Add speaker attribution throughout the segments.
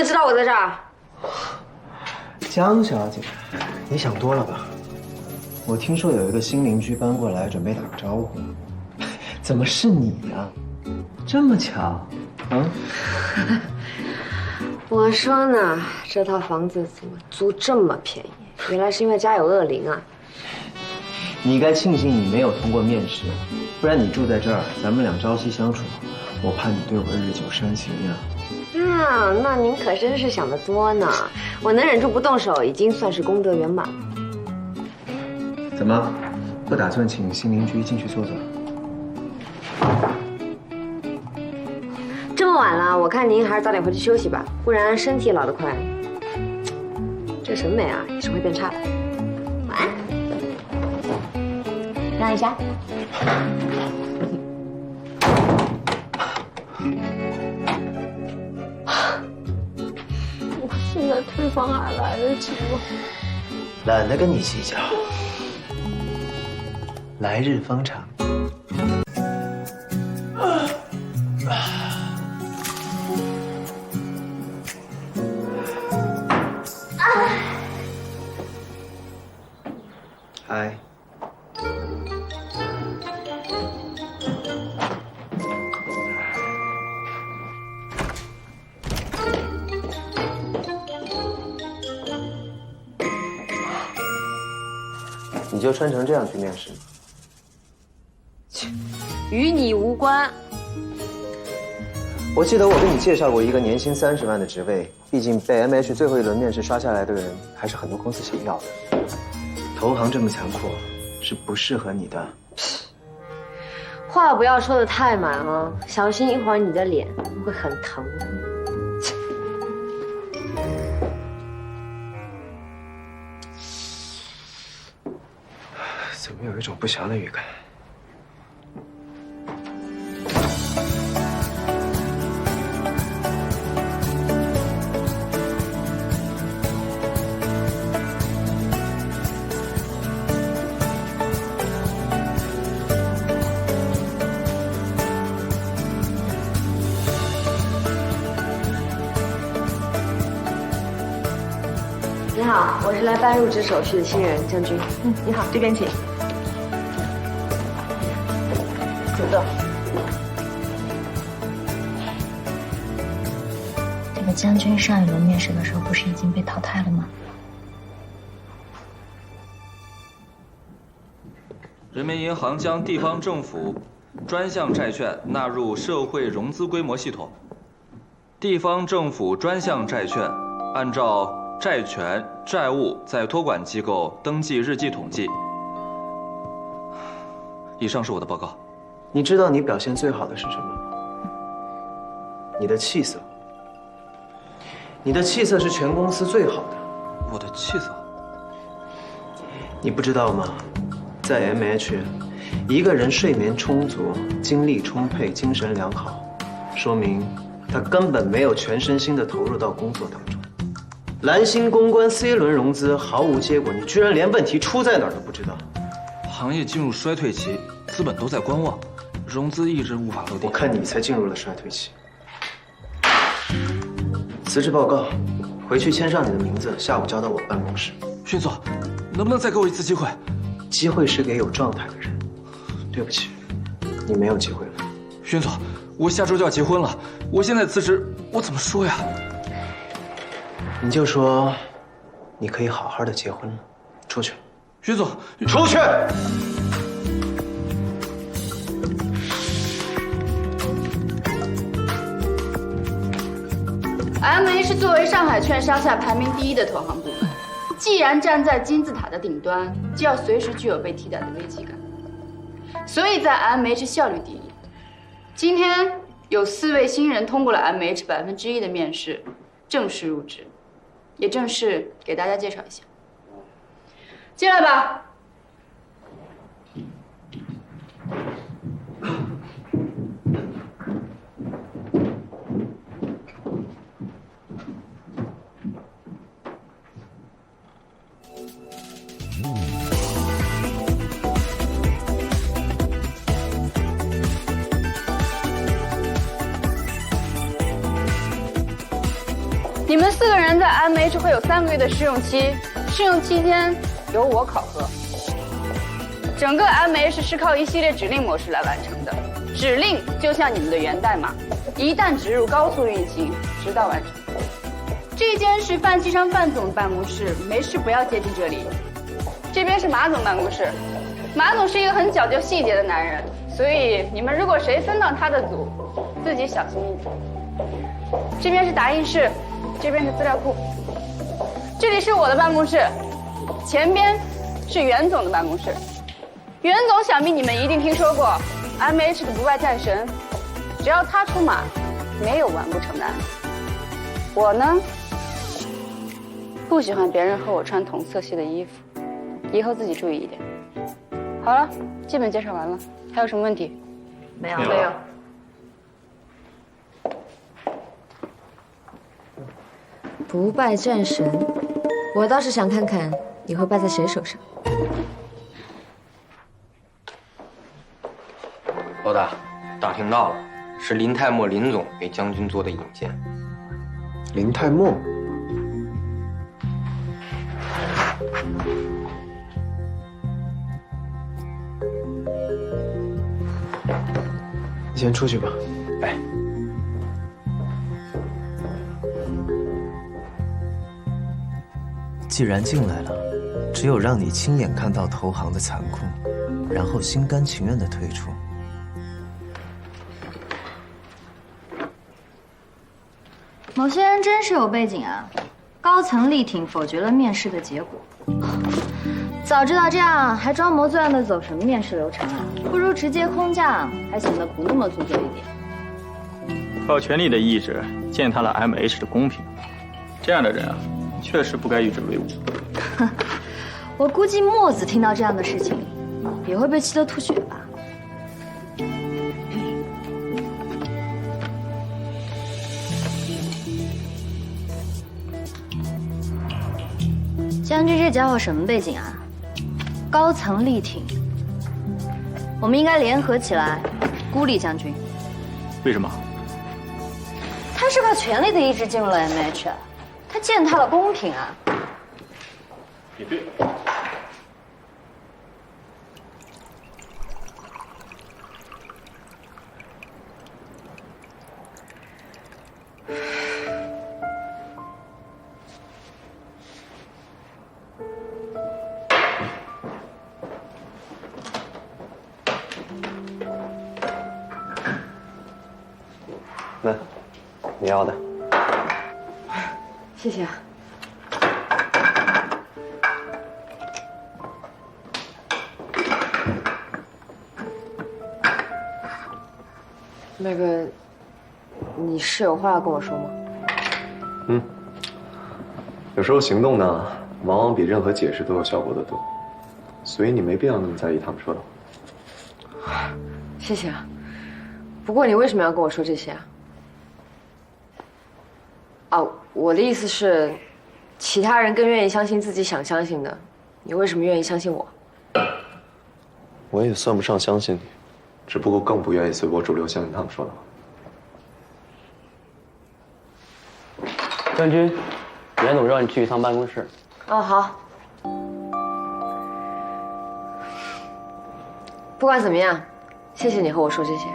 Speaker 1: 会知道我在这儿？
Speaker 2: 江小姐，你想多了吧？我听说有一个新邻居搬过来，准备打个招呼。怎么是你呀？这么巧，啊？
Speaker 1: 我说呢，这套房子怎么租这么便宜？原来是因为家有恶灵啊！
Speaker 2: 你该庆幸你没有通过面试，不然你住在这儿，咱们俩朝夕相处，我怕你对我日久生情呀。
Speaker 1: 啊，那您可真是想得多呢！我能忍住不动手，已经算是功德圆满了。
Speaker 2: 怎么，不打算请新邻居进去坐坐？
Speaker 1: 这么晚了，我看您还是早点回去休息吧，不然身体老得快，这审美啊也是会变差的。晚安。让一下。我现在退房还来得及吗？
Speaker 2: 懒得跟你计较，来日方长。嗨。你就穿成这样去面试吗？
Speaker 1: 与你无关。
Speaker 2: 我记得我给你介绍过一个年薪30万的职位，毕竟被 MH 最后一轮面试刷下来的人，还是很多公司想要的。投行这么残酷，是不适合你的。
Speaker 1: 话不要说的太满啊，小心一会儿你的脸会很疼。
Speaker 2: 怎么有一种不祥的预感？
Speaker 1: 你好，我是来办入职手续的新人将军。
Speaker 3: 你好，这边请。久坐。
Speaker 4: 这个将军上一轮面试的时候不是已经被淘汰了吗？
Speaker 5: 人民银行将地方政府专项债券纳入社会融资规模系统。地方政府专项债券按照债权债务在托管机构登记日记统计。以上是我的报告。
Speaker 2: 你知道你表现最好的是什么吗？你的气色。你的气色是全公司最好的。
Speaker 5: 我的气色？
Speaker 2: 你不知道吗？在 MH， 一个人睡眠充足、精力充沛、精神良好，说明他根本没有全身心的投入到工作当中。蓝星公关 C 轮融资毫无结果，你居然连问题出在哪儿都不知道。
Speaker 5: 行业进入衰退期，资本都在观望，融资一直无法落地。
Speaker 2: 我看你才进入了衰退期。辞职报告，回去签上你的名字，下午交到我办公室。
Speaker 5: 勋总，能不能再给我一次机会？
Speaker 2: 机会是给有状态的人。对不起，你没有机会了。
Speaker 5: 勋总，我下周就要结婚了，我现在辞职，我怎么说呀？
Speaker 2: 你就说，你可以好好的结婚了。出去。
Speaker 5: 勋总，
Speaker 2: 出去。
Speaker 3: MH 作为上海券商下排名第1的投行部门，既然站在金字塔的顶端，就要随时具有被替代的危机感。所以在 MH 效率第一。今天有4位新人通过了 MH1%的面试，正式入职，也正式给大家介绍一下。进来吧。你们人在 MH 会有3个月的试用期，试用期间由我考核。整个 MH 是靠一系列指令模式来完成的，指令就像你们的源代码，一旦植入高速运行，直到完成。这间是范西昌范总的办公室，没事不要接近这里。这边是马总办公室，马总是一个很讲究细节的男人，所以你们如果谁分到他的组，自己小心一点。这边是打印室，这边是资料库，这里是我的办公室，前边是袁总的办公室。袁总想必你们一定听说过 MH 的不败战神，只要他出马，没有完不成的案子。我呢，不喜欢别人和我穿同色系的衣服，以后自己注意一点。好了，基本介绍完了，还有什么问题？
Speaker 1: 没有。不败战神，我倒是想看看你会败在谁手上。
Speaker 6: 老大，打听到了，是林泰墨林总给将军做的引荐。
Speaker 2: 林泰墨，你先出去吧。
Speaker 6: 哎，
Speaker 2: 既然进来了，只有让你亲眼看到投行的残酷，然后心甘情愿地退出。
Speaker 4: 某些人真是有背景啊！高层力挺否决了面试的结果。早知道这样，还装模作样的走什么面试流程啊？不如直接空降，还显得不那么做作一点。
Speaker 7: 靠权力的意志践踏了 MH 的公平，这样的人啊，确实不该与之为伍。
Speaker 4: 我估计墨子听到这样的事情，也会被气得吐血吧。将军这家伙什么背景啊？高层力挺，我们应该联合起来孤立将军。
Speaker 7: 为什么？
Speaker 4: 他是靠权力的意志进入了 MH， 他践踏了公平啊！
Speaker 7: 也对。
Speaker 2: 来，你要的。
Speaker 1: 谢谢啊。那个，你是有话要跟我说吗？
Speaker 8: 有时候行动呢，往往比任何解释都有效果的多，所以你没必要那么在意他们说的话。
Speaker 1: 谢谢啊。不过你为什么要跟我说这些啊？哦，我的意思是，其他人更愿意相信自己想相信的，你为什么愿意相信我？
Speaker 8: 我也算不上相信你，只不过更不愿意随波逐流相信他们说的话。
Speaker 6: 将军，袁总让你去一趟办公室。
Speaker 1: 哦，好。不管怎么样，谢谢你和我说这些。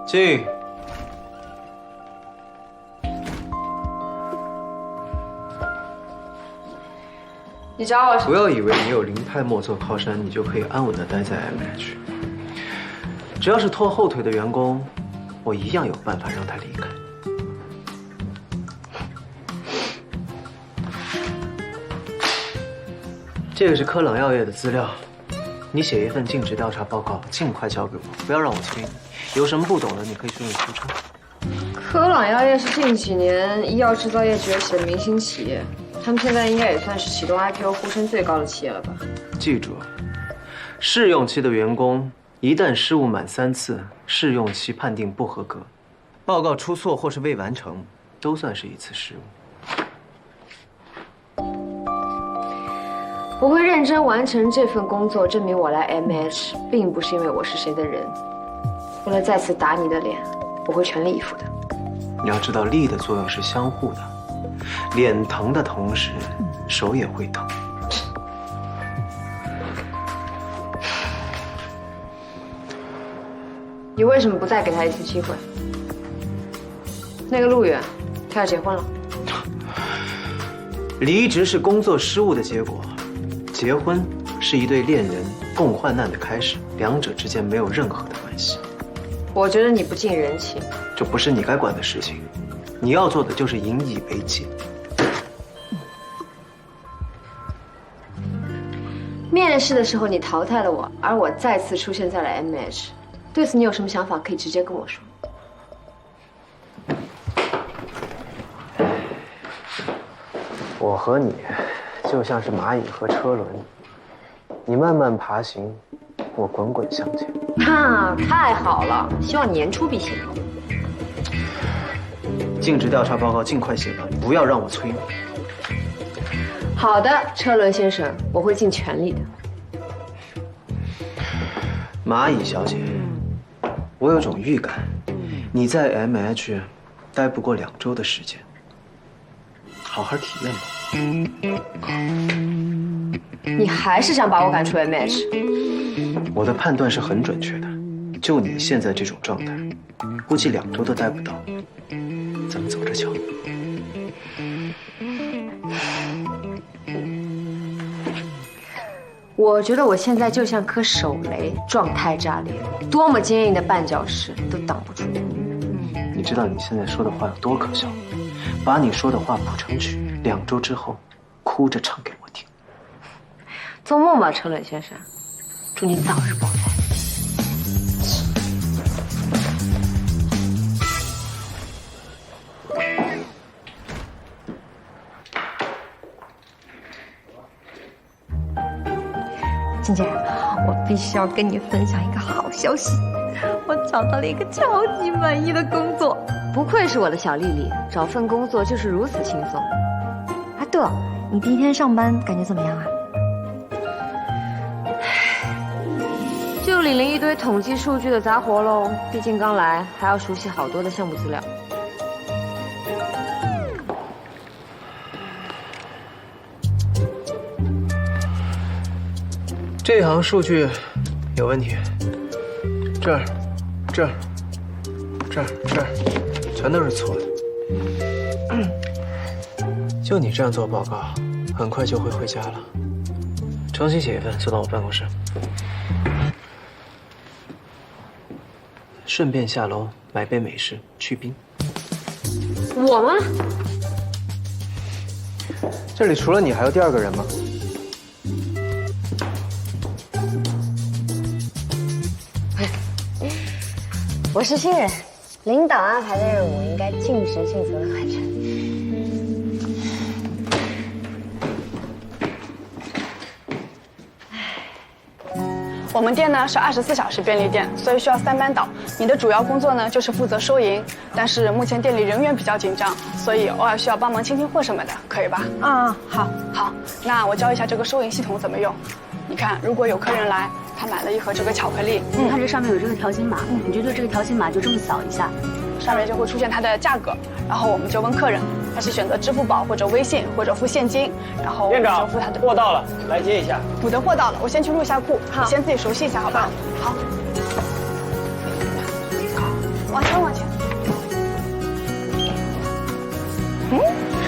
Speaker 2: 进。
Speaker 1: 你找我？
Speaker 2: 不要以为你有林泰墨做靠山，你就可以安稳地待在 MH。只要是拖后腿的员工，我一样有办法让他离开。这个是科朗药业的资料，你写一份尽职调查报告，尽快交给我，不要让我催你。有什么不懂的，你可以顺理出称。
Speaker 1: 科朗药业是近几年医药制造业崛起的明星企业，他们现在应该也算是启动 IPO 呼声最高的企业了吧？
Speaker 2: 记住，试用期的员工一旦失误满3次，试用期判定不合格，报告出错或是未完成，都算是一次失误。
Speaker 1: 我会认真完成这份工作，证明我来 MH 并不是因为我是谁的人，为了再次打你的脸，我会全力以赴的。
Speaker 2: 你要知道，力的作用是相互的，脸疼的同时，手也会疼。
Speaker 1: 你为什么不再给他一次机会？那个陆远，他要结婚了。
Speaker 2: 离职是工作失误的结果，结婚是一对恋人共患难的开始，两者之间没有任何的关系。
Speaker 1: 我觉得你不近人情，
Speaker 2: 这不是你该管的事情，你要做的就是引以为戒。
Speaker 1: 面试的时候你淘汰了我，而我再次出现在了 MH， 对此你有什么想法可以直接跟我说。
Speaker 2: 我和你就像是蚂蚁和车轮，你慢慢爬行，我滚滚向前。
Speaker 1: 太好了，希望年初必行。
Speaker 2: 尽职调查报告尽快写完，不要让我催你。
Speaker 1: 好的，车轮先生，我会尽全力的。
Speaker 2: 蚂蚁小姐，我有种预感，你在 MH 待不过2周的时间，好好体验吧。
Speaker 1: 你还是想把我赶出 MH？
Speaker 2: 我的判断是很准确的，就你现在这种状态，估计2周都待不到。咱们走着瞧。
Speaker 1: 我觉得我现在就像颗手雷，状态炸裂，多么坚硬的绊脚石都挡不住。
Speaker 2: 你知道你现在说的话有多可笑？把你说的话谱成曲，2周之后，哭着唱给我听。
Speaker 1: 做梦吧，车轮先生，祝你早日爆胎。
Speaker 9: 静姐，我必须要跟你分享一个好消息，我找到了一个超级满意的工作。
Speaker 1: 不愧是我的小丽丽，找份工作就是如此轻松。
Speaker 9: 啊，对了，你第一天上班感觉怎么样啊？
Speaker 1: 就领了一堆统计数据的杂活喽，毕竟刚来，还要熟悉好多的项目资料。
Speaker 2: 这行数据有问题，这儿、这儿、这儿、这儿，全都是错的。就你这样做报告，很快就会回家了。重新写一份，送到我办公室。顺便下楼买杯美式去冰。
Speaker 1: 我吗？
Speaker 2: 这里除了你还有第2个人吗？
Speaker 1: 我是新人，领导安排的任务应该尽职尽责的完成。
Speaker 10: 我们店呢是24小时便利店，所以需要3班倒。你的主要工作呢就是负责收银，但是目前店里人员比较紧张，所以偶尔需要帮忙清清货什么的，可以吧？好。那我教一下这个收银系统怎么用。你看，如果有客人来，他买了一盒这个巧克力，
Speaker 4: 你看这上面有这个条形码，你就对这个条形码就这么扫一下，
Speaker 10: 上面就会出现它的价格，然后我们就问客人，他是选择支付宝或者微信或者付现金，然后
Speaker 11: 店长
Speaker 10: 付他的
Speaker 11: 货到了，来接一下。
Speaker 10: 我的货到了，我先去录一下库，你先自己熟悉一下，好吧？好。往前。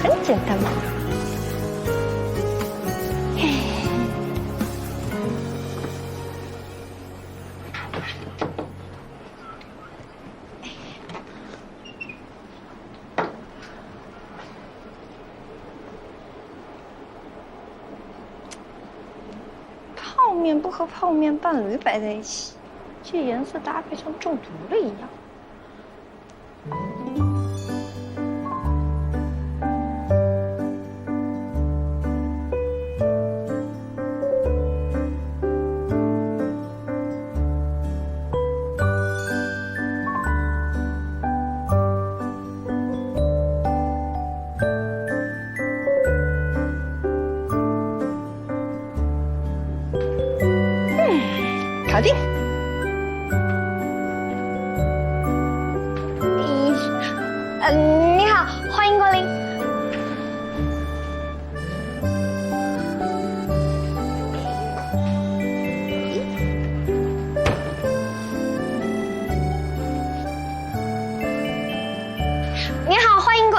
Speaker 9: 很简单嘛。泡面不和泡面伴侣摆在一起，这颜色搭配像中毒了一样。搞定。
Speaker 4: 你好，欢迎光临。你好，欢迎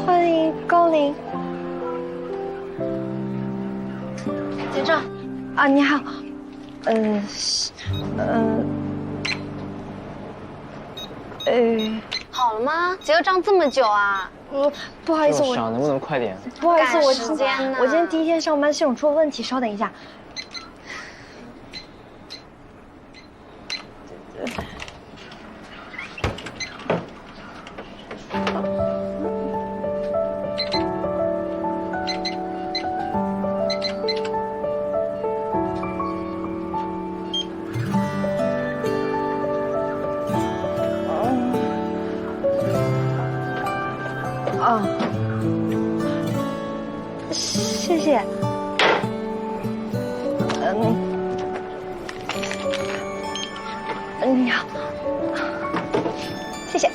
Speaker 4: 欢迎光临。结账。啊，你好。好了吗？结个账这么久啊？不好意思，我
Speaker 6: 能不能快点？
Speaker 4: 不好意思，我
Speaker 9: 时间呢？
Speaker 4: 我今天第一天上班，系统出了问题，稍等一下。谢谢。你好，谢谢。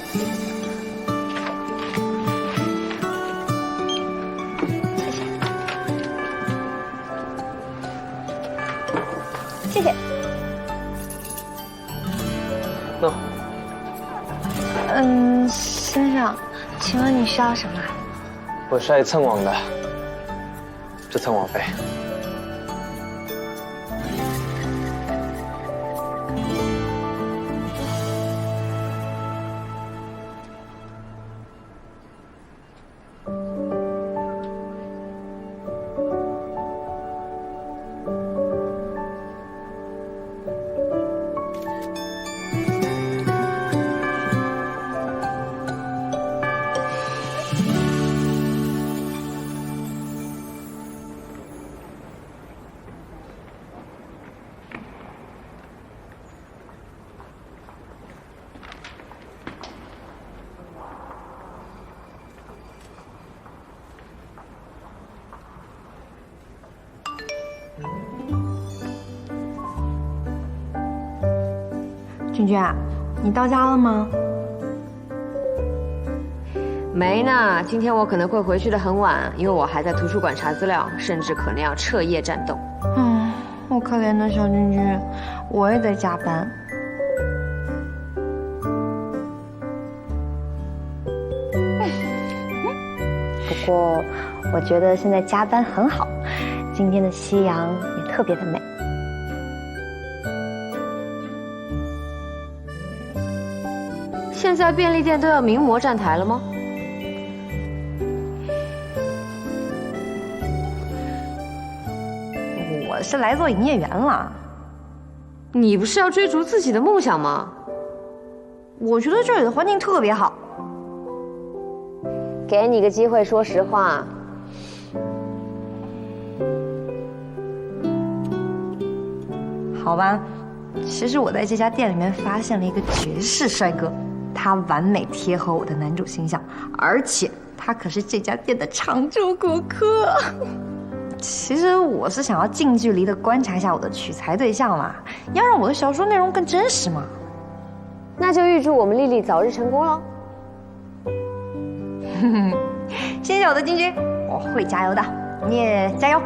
Speaker 4: 谢谢。
Speaker 6: 那，
Speaker 4: 先生，请问你需要什么？
Speaker 6: 我是爱蹭网的，只蹭网费。
Speaker 9: 君君啊，你到家了吗？
Speaker 1: 没呢，今天我可能会回去的很晚，因为我还在图书馆查资料，甚至可能要彻夜战斗。
Speaker 9: 我可怜的小君君，我也得加班。不过，我觉得现在加班很好，今天的夕阳也特别的美。
Speaker 1: 现在便利店都要名模站台了吗？
Speaker 9: 我是来做营业员了。
Speaker 1: 你不是要追逐自己的梦想吗？
Speaker 9: 我觉得这里的环境特别好。
Speaker 1: 给你个机会，说实话。
Speaker 9: 好吧，其实我在这家店里面发现了一个绝世帅哥，他完美贴合我的男主形象，而且他可是这家店的常驻顾客。其实我是想要近距离的观察一下我的取材对象嘛，要让我的小说内容更真实嘛。
Speaker 1: 那就预祝我们丽丽早日成功喽！
Speaker 9: 谢谢我的君君，我会加油的，你也加油。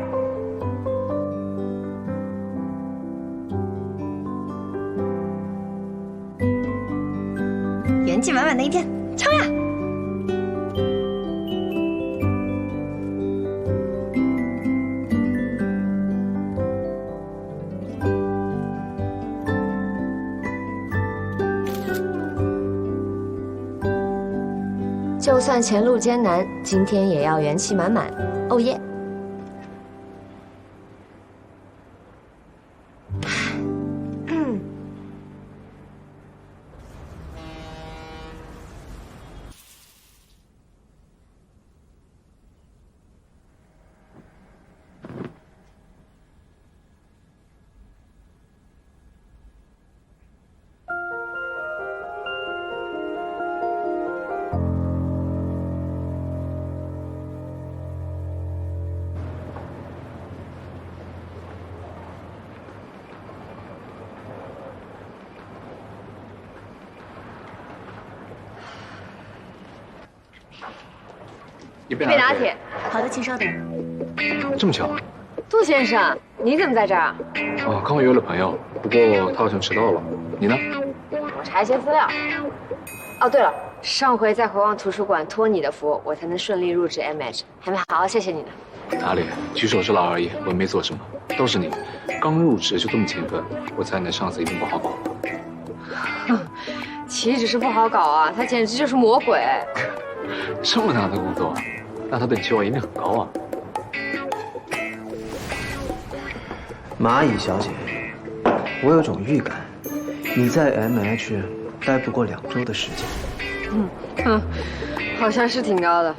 Speaker 9: 元气满满的一天，冲呀！
Speaker 1: 就算前路艰难，今天也要元气满满。哦耶！
Speaker 8: 一杯
Speaker 1: 拿铁。
Speaker 4: 好的，请稍等。
Speaker 8: 这么巧？
Speaker 1: 杜先生，你怎么在这儿？
Speaker 8: 哦，刚约了朋友，不过他好像迟到了。你呢？
Speaker 1: 我查一些资料。哦，对了，上回在回望图书馆托你的福，我才能顺利入职 MH， 还没好好谢谢你呢。
Speaker 8: 哪里，举手之劳而已，我也没做什么。都是你，刚入职就这么勤奋，我猜你的上司一定不好搞。
Speaker 1: 岂止是不好搞啊，他简直就是魔鬼。
Speaker 8: 这么难的工作，那他对你期望一定很高啊。
Speaker 2: 蚂蚁小姐，我有种预感，你在 MH 待不过2周的时间。
Speaker 1: 好像是挺高的。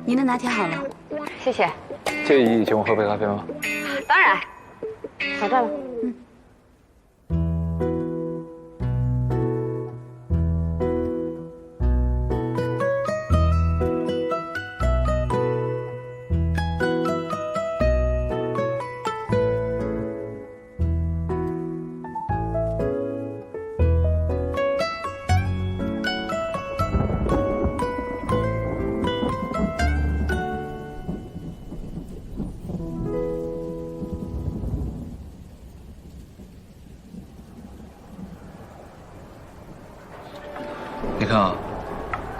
Speaker 4: 您的拿铁好了。
Speaker 1: 谢谢。
Speaker 8: 介意请我喝杯咖啡吗？
Speaker 1: 当然。好在了。
Speaker 8: 你看啊，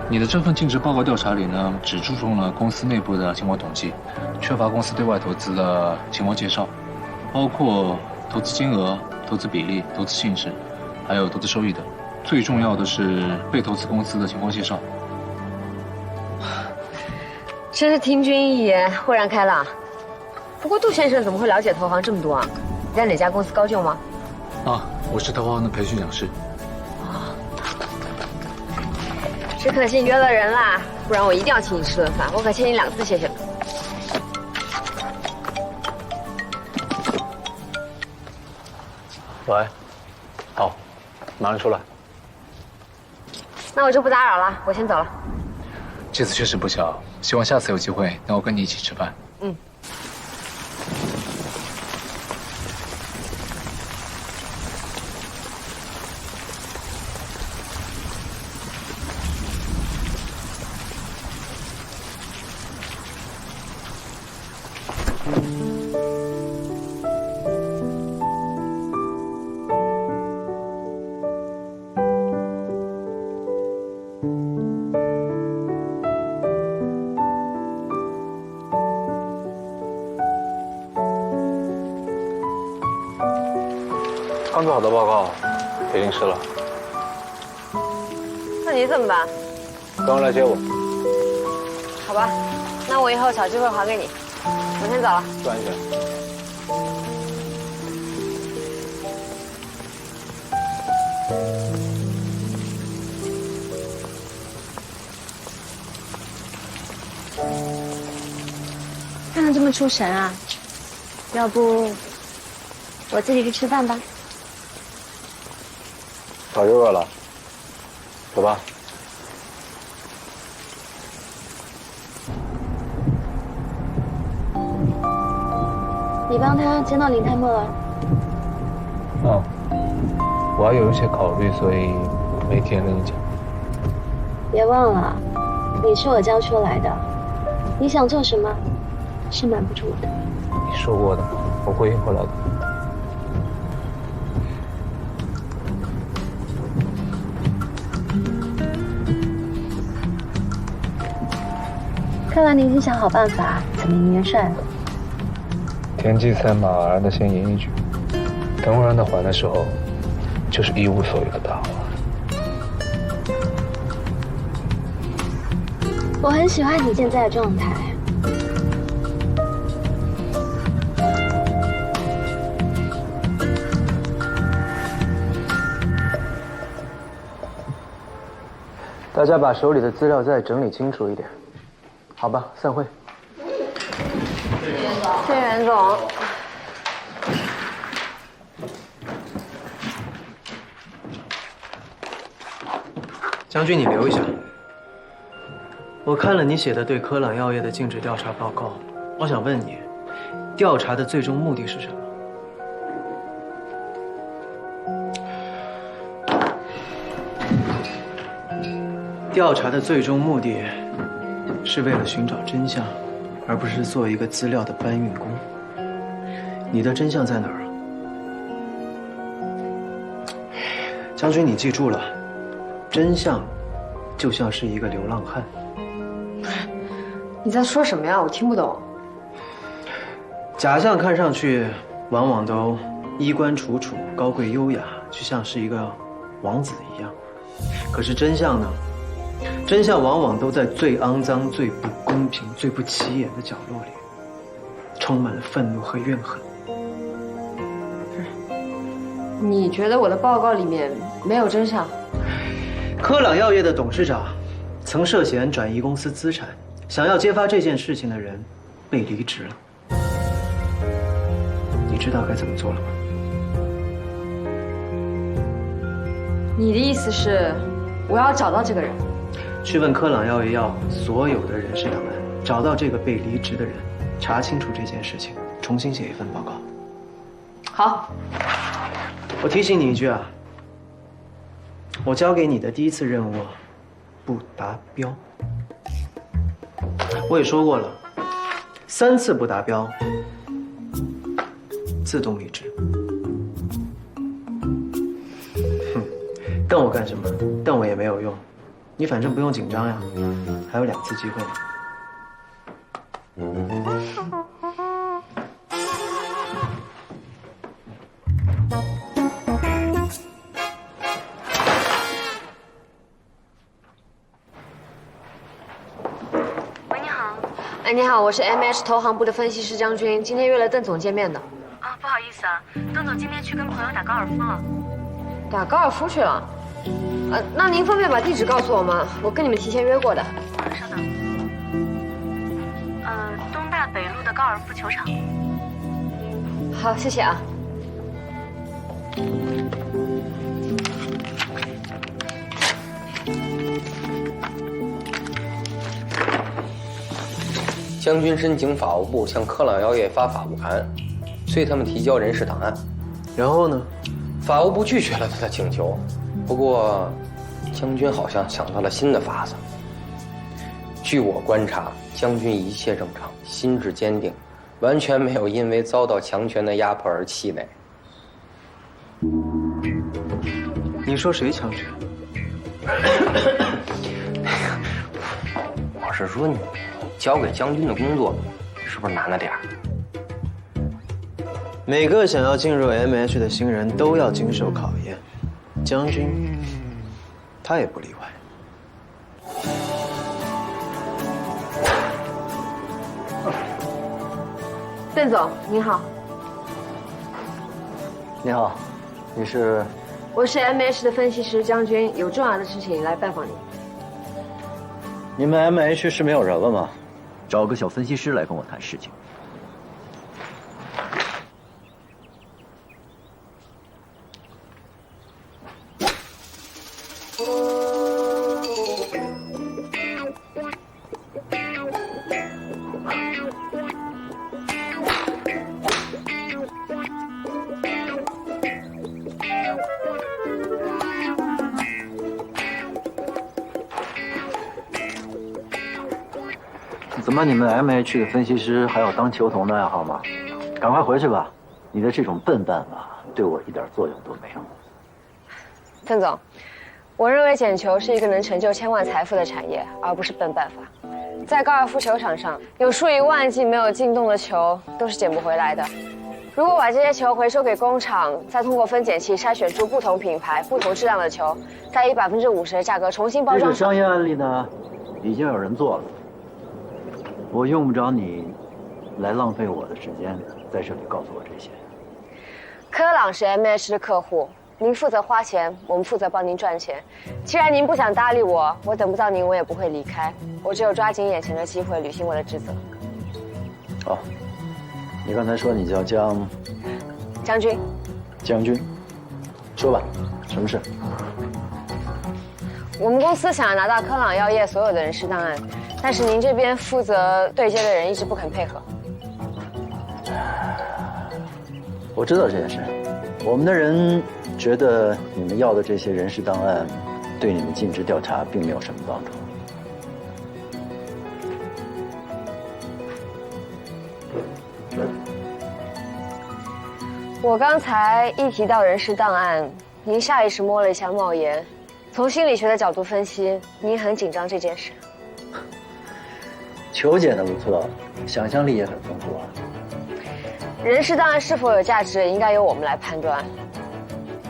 Speaker 8: 你的这份尽职报告调查里呢，只注重了公司内部的情况统计，缺乏公司对外投资的情况介绍，包括投资金额、投资比例、投资性质，还有投资收益等。最重要的是被投资公司的情况介绍。
Speaker 1: 真是听君一言，豁然开朗。不过杜先生怎么会了解投行这么多啊？你在哪家公司高就吗？
Speaker 8: 啊，我是投行的培训讲师。
Speaker 1: 只可惜约了人啦，不然我一定要请你吃顿饭，我可欠你2次谢谢了。
Speaker 8: 喂，好，马上出来。
Speaker 1: 那我就不打扰了，我先走了。
Speaker 8: 这次确实不巧，希望下次有机会能够跟你一起吃饭。
Speaker 1: 嗯。
Speaker 8: 刚做好的报告，已经湿了。
Speaker 1: 那你怎么办？
Speaker 8: 等我来接我。
Speaker 1: 好吧，那我以后找机会还给你。我先走了。
Speaker 8: 注意安全。
Speaker 4: 看得这么出神啊，要不我自己去吃饭吧。
Speaker 8: 早就饿了，走吧。
Speaker 4: 你帮他签到林泰墨了？
Speaker 8: 嗯，我还有一些考虑，所以没提前跟你讲。
Speaker 4: 别忘了，你是我教出来的，你想做什么，是瞒不住我的。
Speaker 8: 你说过的，我会应回来的。
Speaker 4: 看来你已经想好办法怎么赢元帅了。
Speaker 8: 田忌赛马，让他先赢一局，等我让他还的时候，就是一无所有的大话。
Speaker 4: 我很喜欢你现在的状态。
Speaker 2: 大家把手里的资料再整理清楚一点，好吧，散会。
Speaker 1: 谢谢袁总。
Speaker 2: 将军，你留一下。我看了你写的对科朗药业的尽职调查报告，我想问你，调查的最终目的是什么？调查的最终目的是为了寻找真相，而不是做一个资料的搬运工。你的真相在哪儿啊？将军，你记住了，真相就像是一个流浪汉。
Speaker 1: 你在说什么呀？我听不懂。
Speaker 2: 假象看上去往往都衣冠楚楚、高贵优雅，就像是一个王子一样。可是真相呢？真相往往都在最肮脏、最不公平、最不起眼的角落里，充满了愤怒和怨恨。
Speaker 1: 你觉得我的报告里面没有真相？
Speaker 2: 科朗药业的董事长曾涉嫌转移公司资产，想要揭发这件事情的人被离职了。你知道该怎么做了吗？
Speaker 1: 你的意思是，我要找到这个人？
Speaker 2: 去问科朗药业要所有的人事档案，找到这个被离职的人，查清楚这件事情，重新写一份报告。
Speaker 1: 好。
Speaker 2: 我提醒你一句啊，我交给你的第一次任务不达标。我也说过了，3次不达标，自动离职。哼，瞪我干什么？瞪我也没有用，你反正不用紧张呀，还有2次机会呢。
Speaker 1: 哎，你好，我是 MH 投行部的分析师将军，今天约了邓总见面的。
Speaker 11: 啊，不好意思啊，邓总今天去跟朋友打高尔夫了。
Speaker 1: 打高尔夫去了？那您方便把地址告诉我吗？我跟你们提前约过的。
Speaker 11: 稍等。东大北路的高尔夫球场。
Speaker 1: 好，谢谢啊。
Speaker 6: 将军申请法务部向科朗药业发法务函，催他们提交人事档案。
Speaker 2: 然后呢？
Speaker 6: 法务部拒绝了他的请求。不过，将军好像想到了新的法子。据我观察，将军一切正常，心智坚定，完全没有因为遭到强权的压迫而气馁。
Speaker 2: 你说谁强权？
Speaker 6: 我是说你交给将军的工作，是不是难了点儿？
Speaker 2: 每个想要进入 MH 的新人都要经受考验，将军，他也不例外。
Speaker 1: 邓总，您好。
Speaker 12: 你好，你是？
Speaker 1: 我是 MH 的分析师将军，有重要的事情来拜访您。
Speaker 12: 你们 MH 是没有人了吗？找个小分析师来跟我谈事情。怎么你们 MH 的分析师还有当球童的爱好吗？赶快回去吧，你的这种笨办法对我一点作用都没有。
Speaker 1: 邓总，我认为捡球是一个能成就千万财富的产业，而不是笨办法。在高尔夫球场上，有数以万计没有进洞的球都是捡不回来的。如果把这些球回收给工厂，再通过分拣器筛选出不同品牌、不同质量的球，再以50%的价格重新包装。
Speaker 12: 这个商业案例呢，已经有人做了。我用不着你来浪费我的时间，在这里告诉我这些。
Speaker 1: 科朗是 MH 的客户，您负责花钱，我们负责帮您赚钱。既然您不想搭理我，我等不到您，我也不会离开。我只有抓紧眼前的机会，履行我的职责。
Speaker 12: 好，你刚才说你叫将
Speaker 1: 军。
Speaker 12: 将军，说吧，什么事？
Speaker 1: 我们公司想要拿到科朗药业所有的人事档案，但是您这边负责对接的人一直不肯配合。
Speaker 12: 我知道这件事，我们的人觉得你们要的这些人事档案，对你们尽职调查并没有什么帮助。
Speaker 1: 我刚才一提到人事档案，您下意识摸了一下帽檐。从心理学的角度分析，您很紧张这件事。
Speaker 12: 球剪得不错，想象力也很丰富啊。
Speaker 1: 人事档案是否有价值，应该由我们来判断。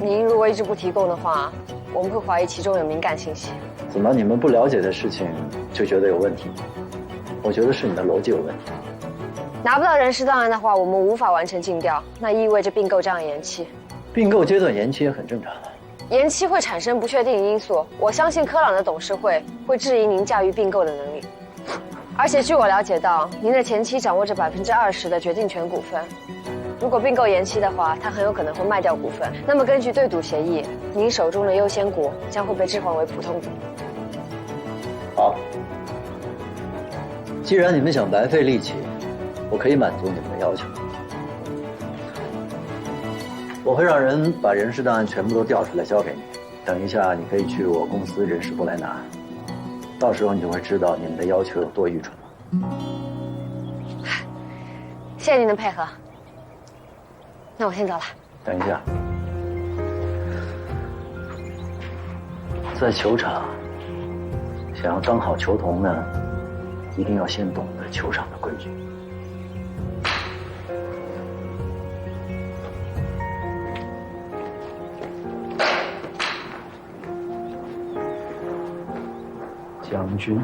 Speaker 1: 您如果一直不提供的话，我们会怀疑其中有敏感信息。
Speaker 12: 怎么你们不了解的事情就觉得有问题？我觉得是你的逻辑有问题。
Speaker 1: 拿不到人事档案的话，我们无法完成尽调，那意味着并购将要延期。
Speaker 12: 并购阶段延期也很正常。
Speaker 1: 延期会产生不确定因素，我相信科朗的董事会会质疑您驾驭并购的能力。而且据我了解到，您的前妻掌握着20%的决定权股份。如果并购延期的话，他很有可能会卖掉股份。那么根据对赌协议，您手中的优先股将会被置换为普通股。
Speaker 12: 好，既然你们想白费力气，我可以满足你们的要求。我会让人把人事档案全部都调出来交给你，等一下你可以去我公司人事部来拿，到时候你就会知道你们的要求有多愚蠢了。
Speaker 1: 谢谢您的配合，那我先走了。
Speaker 12: 等一下，在球场想要当好球童呢，一定要先懂得球场的规矩。将军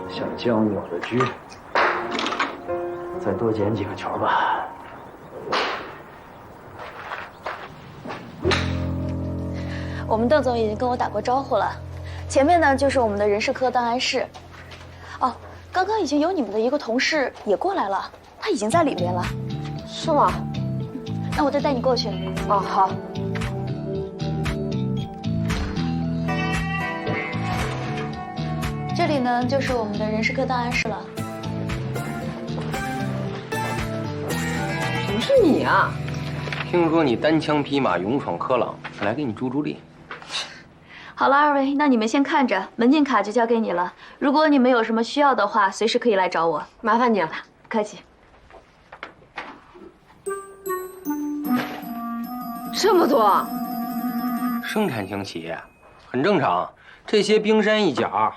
Speaker 12: 想将我的车，再多捡几个球吧。
Speaker 13: 我们邓总已经跟我打过招呼了，前面呢就是我们的人事科档案室。哦，刚刚已经有你们的一个同事也过来了，他已经在里面了。
Speaker 1: 是吗？
Speaker 13: 那我再带你过去。
Speaker 1: 哦，好。
Speaker 13: 这里呢就是我们的人事科档案室了。
Speaker 1: 怎么是你啊？
Speaker 6: 听说你单枪匹马勇闯科朗，来给你助助力。
Speaker 13: 好了，二位，那你们先看着，门禁卡就交给你了。如果你们有什么需要的话，随时可以来找我。
Speaker 1: 麻烦你了，
Speaker 13: 不客气。
Speaker 1: 这么多？
Speaker 6: 生产型企业很正常，这些冰山一角。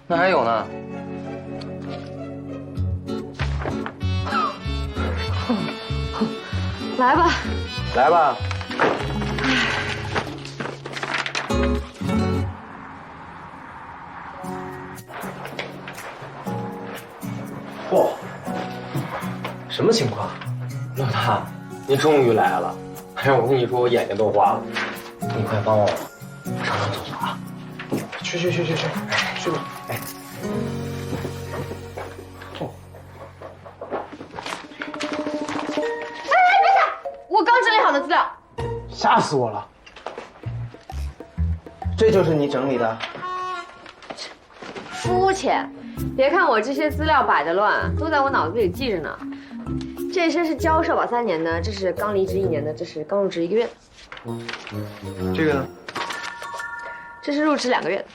Speaker 6: 那还有呢？
Speaker 1: 来吧，
Speaker 6: 来吧。
Speaker 2: 嚯，什么情况？
Speaker 6: 老大，你终于来了！哎呀，我跟你说，我眼睛都花了。你快帮我上趟厕所啊！
Speaker 2: 去吧。哎。
Speaker 1: 我刚整理好的资料。
Speaker 2: 吓死我了！这就是你整理的？
Speaker 1: 肤浅，别看我这些资料摆得乱，都在我脑子里记着呢。这一身是交社保3年的，这是刚离职1年的，这是刚入职1个月的。
Speaker 2: 这个呢？
Speaker 1: 这是入职2个月的，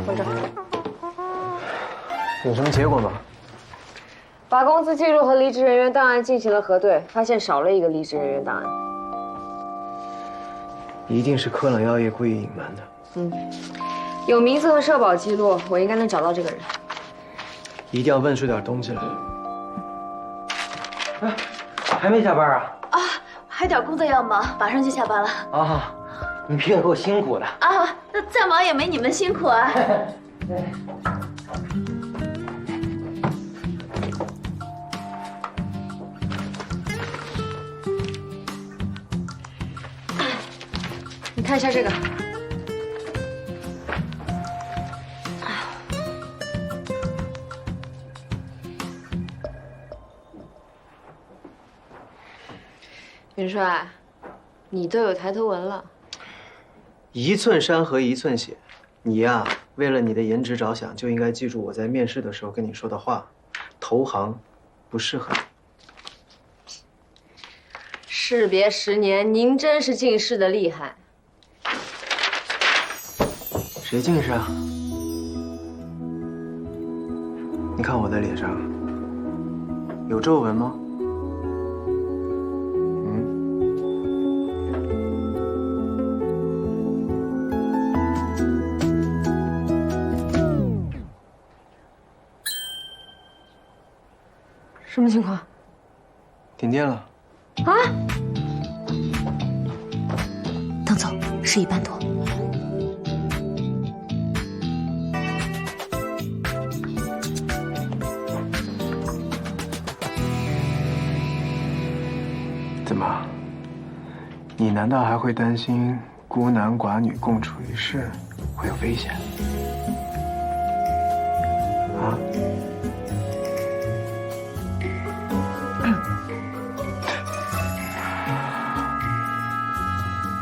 Speaker 1: 放这儿。
Speaker 2: 有什么结果吗？
Speaker 1: 把公司记录和离职人员档案进行了核对，发现少了一个离职人员档案。
Speaker 2: 一定是科朗药业故意隐瞒的。
Speaker 1: 有名字和社保记录，我应该能找到这个人。
Speaker 2: 一定要问出点东西来。
Speaker 6: 哎，还没下班啊？
Speaker 13: 啊，还有点工作要忙，马上就下班了。
Speaker 6: 啊，你别够辛苦的
Speaker 13: 啊，那再忙也没你们辛苦啊。
Speaker 1: 你看一下这个。元帅，你都有抬头纹了。
Speaker 2: 一寸山河一寸血，你呀，为了你的颜值着想，就应该记住我在面试的时候跟你说的话，投行不适合你。
Speaker 1: 士别10年，您真是进士的厉害。
Speaker 2: 谁近视啊？你看我的脸上有皱纹吗？
Speaker 1: 什么情况？
Speaker 2: 停电了。
Speaker 1: 啊？
Speaker 13: 邓总，事已办妥。
Speaker 2: 怎么？你难道还会担心孤男寡女共处一室会有危险？啊？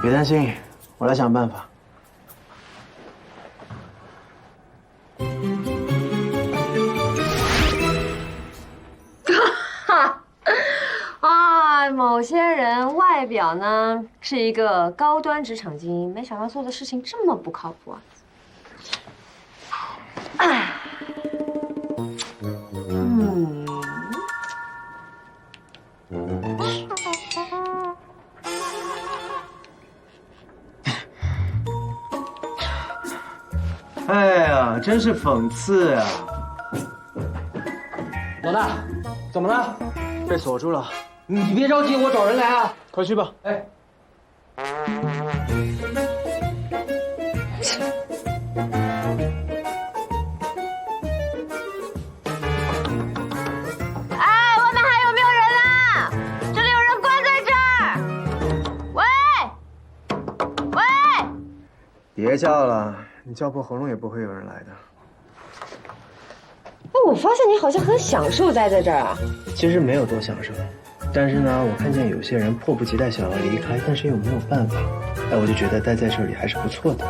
Speaker 2: 别担心，我来想办法。
Speaker 1: 某些人外表呢是一个高端职场精英，没想到做的事情这么不靠谱啊！
Speaker 2: 哎呀，真是讽刺啊！
Speaker 6: 老大，怎么了？
Speaker 2: 被锁住了。
Speaker 6: 你别着急，我找人来啊！
Speaker 2: 快去吧。
Speaker 6: 哎。
Speaker 1: 哎，外面还有没有人啊？这里有人关在这儿。喂，喂！
Speaker 2: 别叫了，你叫破喉咙也不会有人来的。
Speaker 1: 哎，我发现你好像很享受待在这儿啊。
Speaker 2: 其实没有多享受。但是呢，我看见有些人迫不及待想要离开，但是又没有办法，哎，我就觉得待在这里还是不错的。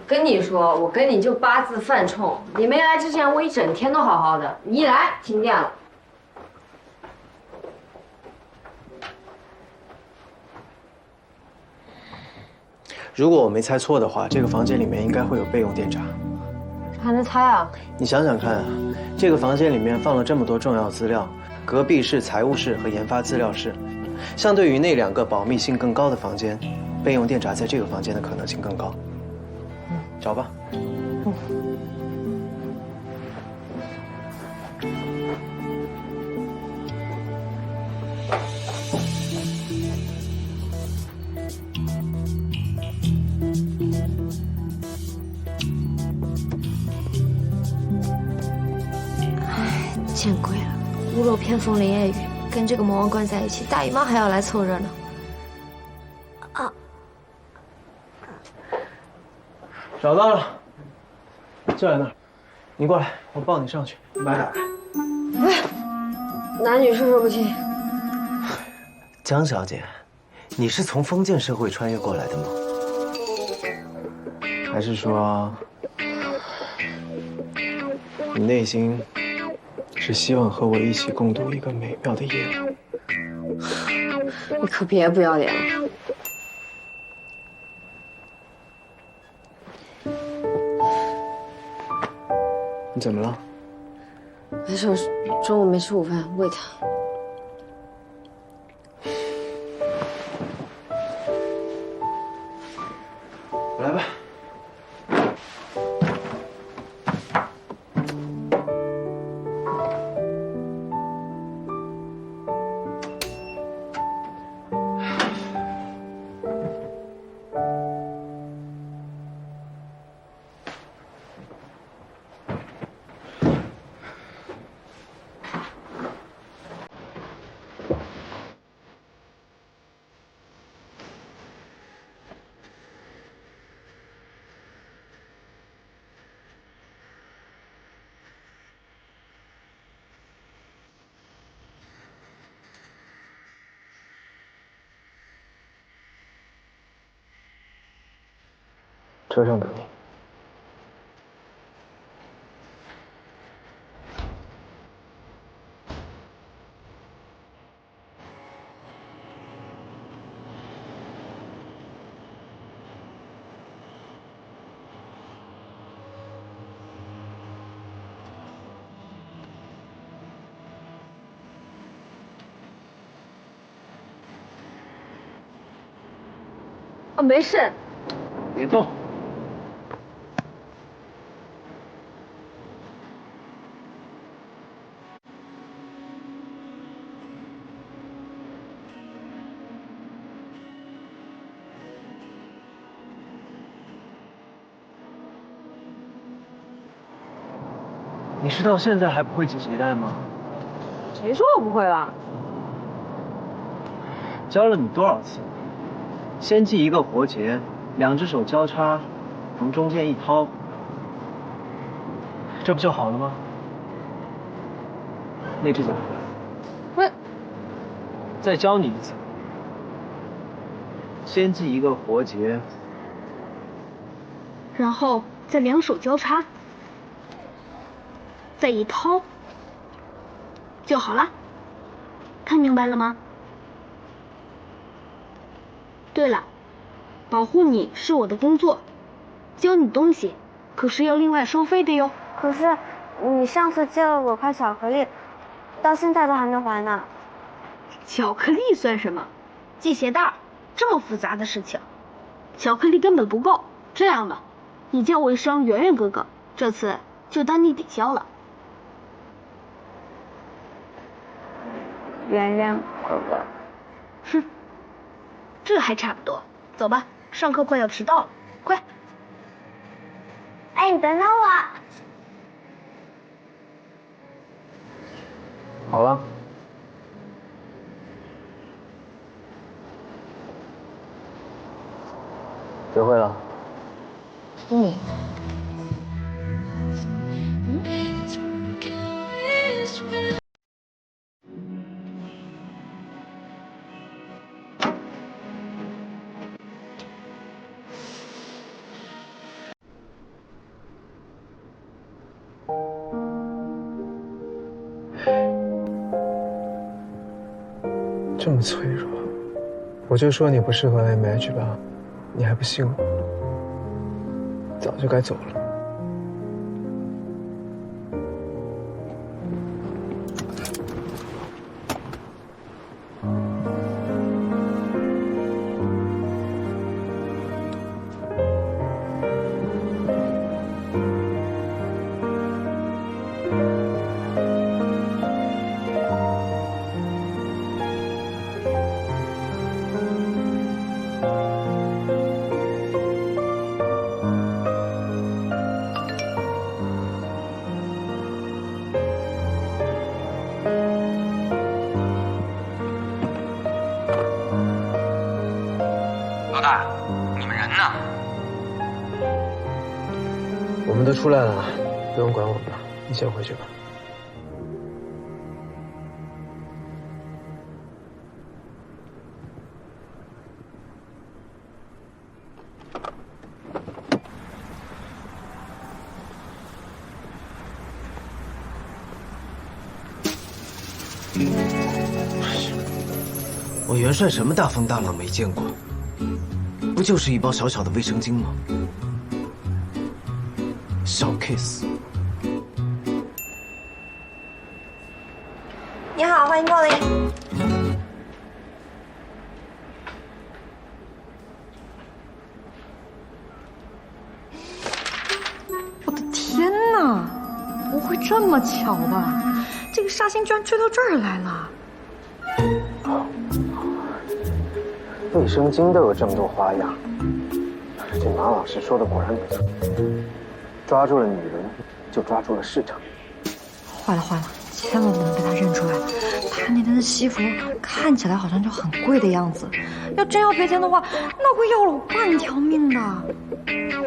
Speaker 1: 跟你说，我跟你就八字犯冲。你没来之前，我一整天都好好的，你一来停电了。
Speaker 2: 如果我没猜错的话，这个房间里面应该会有备用电闸。
Speaker 1: 还能猜啊？你
Speaker 2: 想想看啊，这个房间里面放了这么多重要资料，隔壁是财务室和研发资料室，相对于那2个保密性更高的房间，备用电闸在这个房间的可能性更高。找吧。
Speaker 1: 见鬼了！屋漏偏逢连夜雨，跟这个魔王关在一起，大姨妈还要来凑热闹。啊！
Speaker 2: 找到了，就在那儿。你过来，我抱你上去，把它打开。
Speaker 1: 喂，男女授受不亲。
Speaker 2: 江小姐，你是从封建社会穿越过来的吗？还是说，你内心是希望和我一起共度一个美妙的夜晚？
Speaker 1: 你可别不要脸了。
Speaker 2: 你怎么了？
Speaker 1: 没事，中午没吃午饭，胃疼。
Speaker 2: 来吧。车上等你。
Speaker 1: 哦，没事。
Speaker 2: 别动。你是到现在还不会系鞋带吗？
Speaker 1: 谁说我不会了？
Speaker 2: 教了你多少次？先系一个活结，2只手交叉，从中间一掏，这不就好了吗？那只脚回来。再教你一次。先系一个活结，
Speaker 14: 然后再2手交叉，再一掏，就好了。看明白了吗？对了，保护你是我的工作，教你东西可是要另外收费的哟。
Speaker 15: 可是你上次借了我块巧克力，到现在都还没还呢。
Speaker 14: 巧克力算什么？系鞋带这么复杂的事情，巧克力根本不够。这样吧，你叫我一声圆圆哥哥，这次就当你抵消了。
Speaker 15: 圆圆哥哥，
Speaker 14: 哼，这还差不多。走吧，上课快要迟到了，快！
Speaker 15: 哎，你等等我。
Speaker 2: 好了。学会了。
Speaker 16: 这么脆弱，我就说你不适合 MH 吧，你还不信我？早就该走了。
Speaker 6: 老大，你们人呢？
Speaker 16: 我们都出来了，不用管我们了，你先回去吧。
Speaker 2: 我元帅什么大风大浪没见过？不就是一包小小的卫生巾吗？小 case。
Speaker 9: 你好，欢迎光临。我的天哪，不会这么巧吧？这个煞星居然追到这儿来了。
Speaker 16: 卫生巾都有这么多花样，这马老师说的果然没错，抓住了女人，就抓住了市场。
Speaker 9: 坏了坏了，千万不能被他认出来，他那天的西服看起来好像就很贵的样子，要真要赔钱的话，那会要了我半条命的。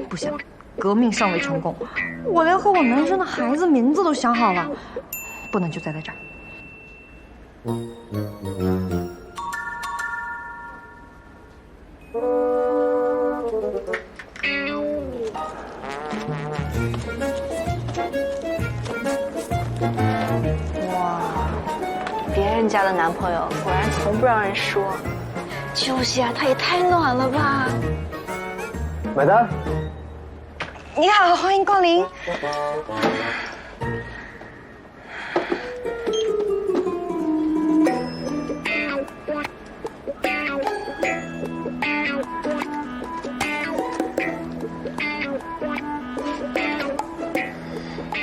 Speaker 9: 不行，革命尚未成功，我连和我男生的孩子名字都想好了，不能就栽在这儿。
Speaker 13: 家的男朋友果然从不让人说，就是啊，他也太暖了吧！
Speaker 16: 买单。
Speaker 9: 你好，欢迎光临。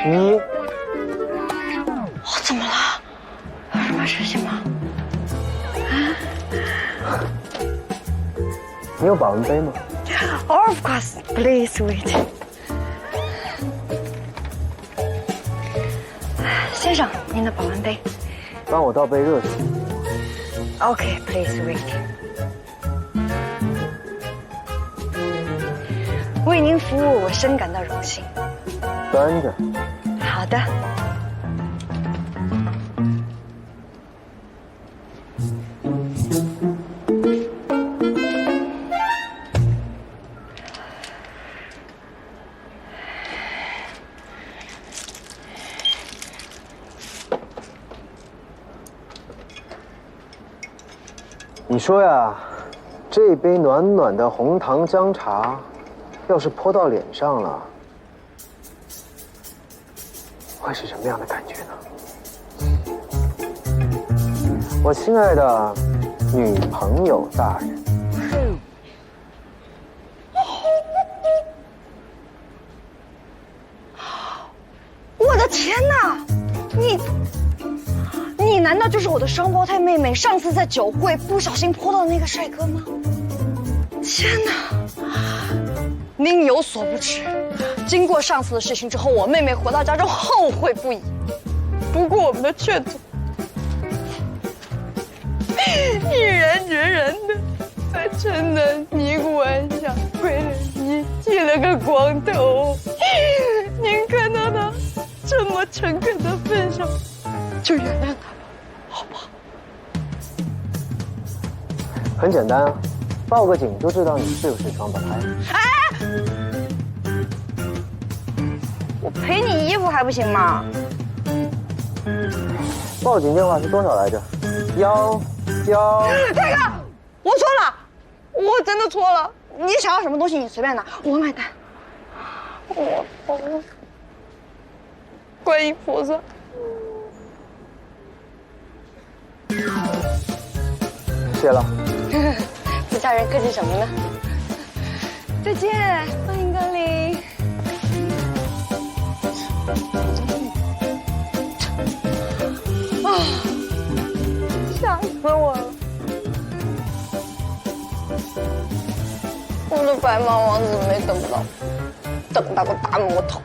Speaker 16: 你，
Speaker 9: 我怎么了？有什么事情吗？
Speaker 16: 你有保温杯吗
Speaker 9: ？Oh, of course, please wait.
Speaker 1: 长，您的保温杯。
Speaker 16: 帮我倒杯热水。
Speaker 1: OK, please wait. 为您服务，我深感到荣幸。
Speaker 16: 端着。
Speaker 1: 好的。
Speaker 16: 你说呀，这杯暖暖的红糖姜茶，要是泼到脸上了，会是什么样的感觉呢？我亲爱的女朋友大人，
Speaker 1: 我的天哪，你难道就是我的双胞胎妹妹上次在酒会不小心泼到的那个帅哥吗？天哪！您有所不知，经过上次的事情之后，我妹妹回到家中后悔不已。不顾我们的劝阻，毅然决然的在城南尼姑庵下跪了一剃了个光头。您看到他这么诚恳的份上，就原谅他吧，好不好？
Speaker 16: 很简单啊，报个警就知道你是不是双胞胎。
Speaker 1: 我赔你衣服还不行吗？
Speaker 16: 报警电话是多少来着？111。
Speaker 1: 大哥，我错了，我真的错了。你想要什么东西你随便拿，我买单。我疯了。观音菩萨。
Speaker 16: 谢了。
Speaker 1: 自家人客气什么呢？再见，欢迎光临。啊！吓死我了！我的白马王子没等到，等到个大魔头。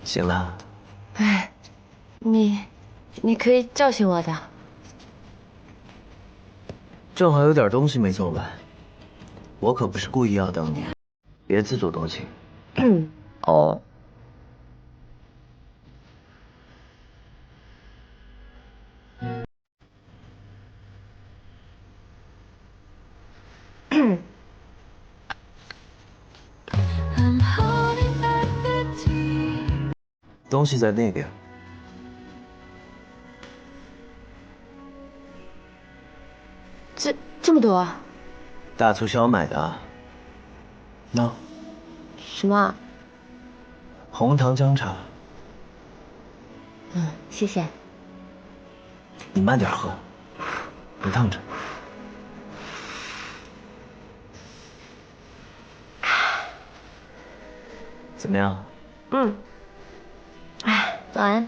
Speaker 2: 醒了。
Speaker 17: 哎，你可以叫醒我的。
Speaker 2: 正好有点东西没做完，我可不是故意要等你，别自作多情。
Speaker 17: 哦。
Speaker 2: 东西在那边。
Speaker 17: 这么多啊？
Speaker 2: 大促销买的啊。喏。
Speaker 17: 什么啊？
Speaker 2: 红糖姜茶。
Speaker 17: 谢谢。
Speaker 2: 你慢点喝，别烫着。怎么样？
Speaker 17: 晚安。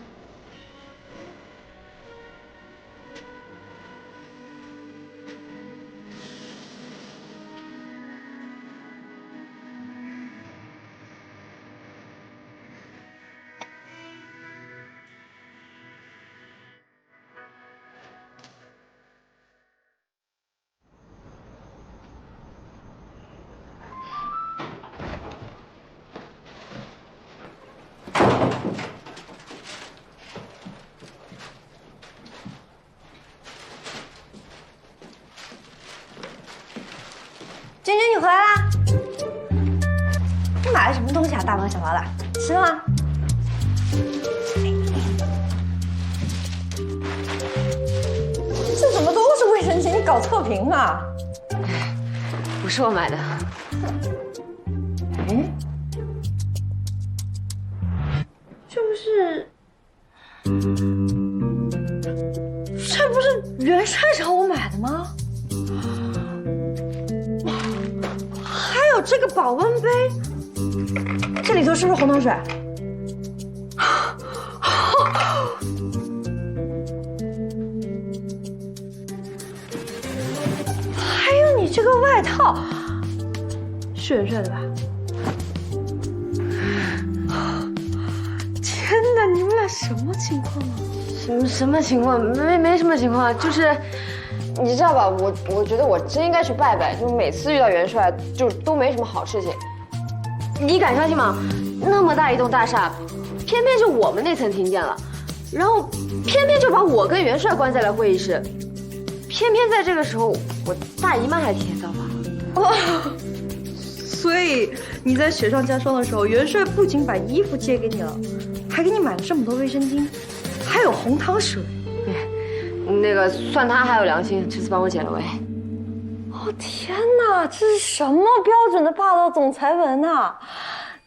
Speaker 9: 君君，你回来啦！你买了什么东西啊？大包小包的，吃吗？搞测评啊？
Speaker 1: 不是我买的。
Speaker 9: 哎，这不是元帅找我买的吗？还有这个保温杯，这里头是不是红糖水？还有你这个外套，是元帅的吧？天哪，你们俩什么情况啊？
Speaker 1: 什么情况？没什么情况，就是你知道吧？我觉得我真应该去拜拜，就每次遇到元帅，就都没什么好事情。你敢相信吗？那么大一栋大厦，偏偏就我们那层停电了，然后偏偏就把我跟元帅关在了会议室，偏偏在这个时候，我大姨妈还提前到访。
Speaker 9: 哦，所以你在雪上加霜的时候，元帅不仅把衣服借给你了，还给你买了这么多卫生巾，还有红糖水。
Speaker 1: 那个算他还有良心，这次帮我解了围。
Speaker 9: 哦天哪，这是什么标准的霸道总裁文啊！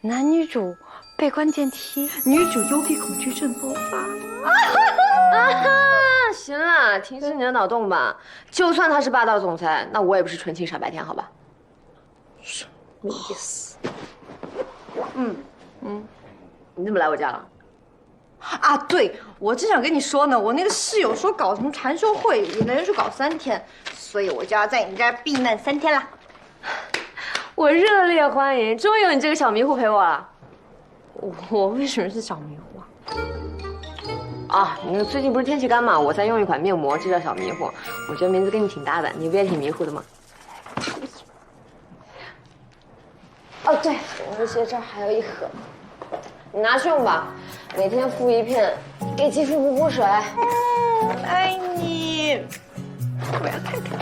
Speaker 9: 男女主被关电梯，女主幽闭恐惧症爆发。
Speaker 1: 行了，停止你的脑洞吧。就算他是霸道总裁，那我也不是纯情傻白甜，好吧？
Speaker 9: 什么意思？
Speaker 1: 你怎么来我家了？
Speaker 9: 啊，对，我正想跟你说呢，我那个室友说搞什么禅修会，也连续搞3天，所以我就要在你这儿避难3天了。
Speaker 1: 我热烈欢迎，终于有你这个小迷糊陪我了。
Speaker 9: 我为什么是小迷糊啊？
Speaker 1: 啊，你看最近不是天气干嘛，我在用一款面膜，这叫小迷糊。我觉得名字跟你挺搭的，你不也挺迷糊的吗？哦，对，我那些这儿还有一盒，你拿去用吧，每天敷1片，给肌肤补补水。
Speaker 9: 爱你，我要看看。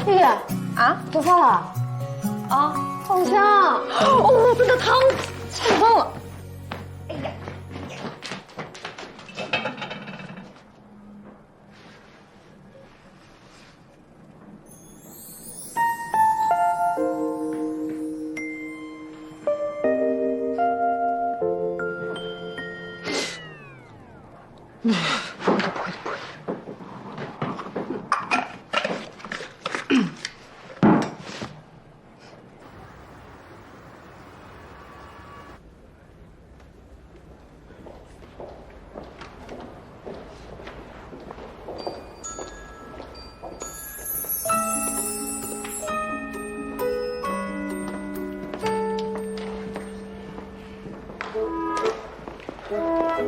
Speaker 1: 丽丽啊，多发了啊，好香！哦，这个汤太棒了。哎呀！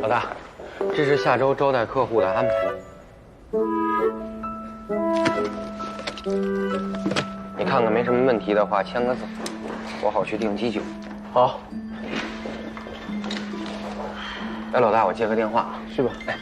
Speaker 6: 老大，这是下周招待客户的安排。你看看没什么问题的话，签个字，我好去订机酒。
Speaker 16: 好。
Speaker 6: 哎，老大，我接个电话啊。
Speaker 16: 去吧。
Speaker 6: 哎。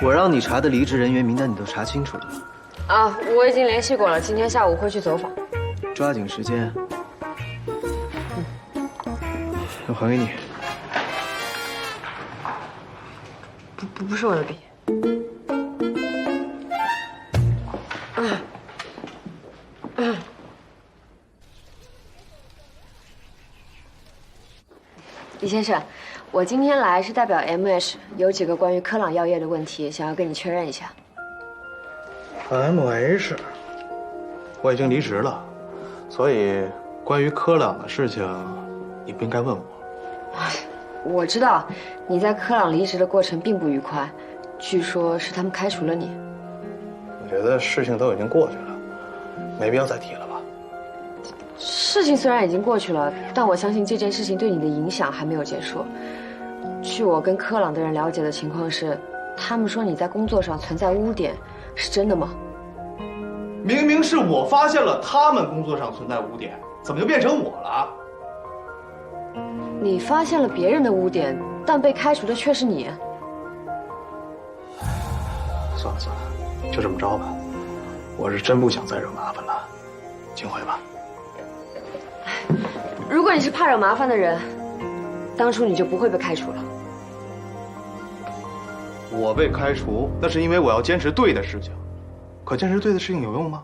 Speaker 2: 我让你查的离职人员名单你都查清楚了吗？
Speaker 1: 啊，我已经联系过了，今天下午会去走访。
Speaker 2: 抓紧时间。我还给你。
Speaker 1: 不是我的笔。李先生，我今天来是代表 MH， 有几个关于科朗药业的问题，想要跟你确认一下。
Speaker 16: MH， 我已经离职了，所以关于科朗的事情，你不应该问我。
Speaker 1: 我知道你在科朗离职的过程并不愉快，据说是他们开除了你。
Speaker 16: 我觉得事情都已经过去了，没必要再提了吧。
Speaker 1: 是事情虽然已经过去了，但我相信这件事情对你的影响还没有结束。据我跟科朗的人了解的情况是，他们说你在工作上存在污点，是真的吗？
Speaker 18: 明明是我发现了他们工作上存在污点，怎么就变成我了？
Speaker 1: 你发现了别人的污点，但被开除的却是你。
Speaker 18: 算了算了，就这么着吧。我是真不想再惹麻烦了，请回吧。
Speaker 1: 如果你是怕惹麻烦的人，当初你就不会被开除了。
Speaker 18: 我被开除，那是因为我要坚持对的事情。可坚持对的事情有用吗？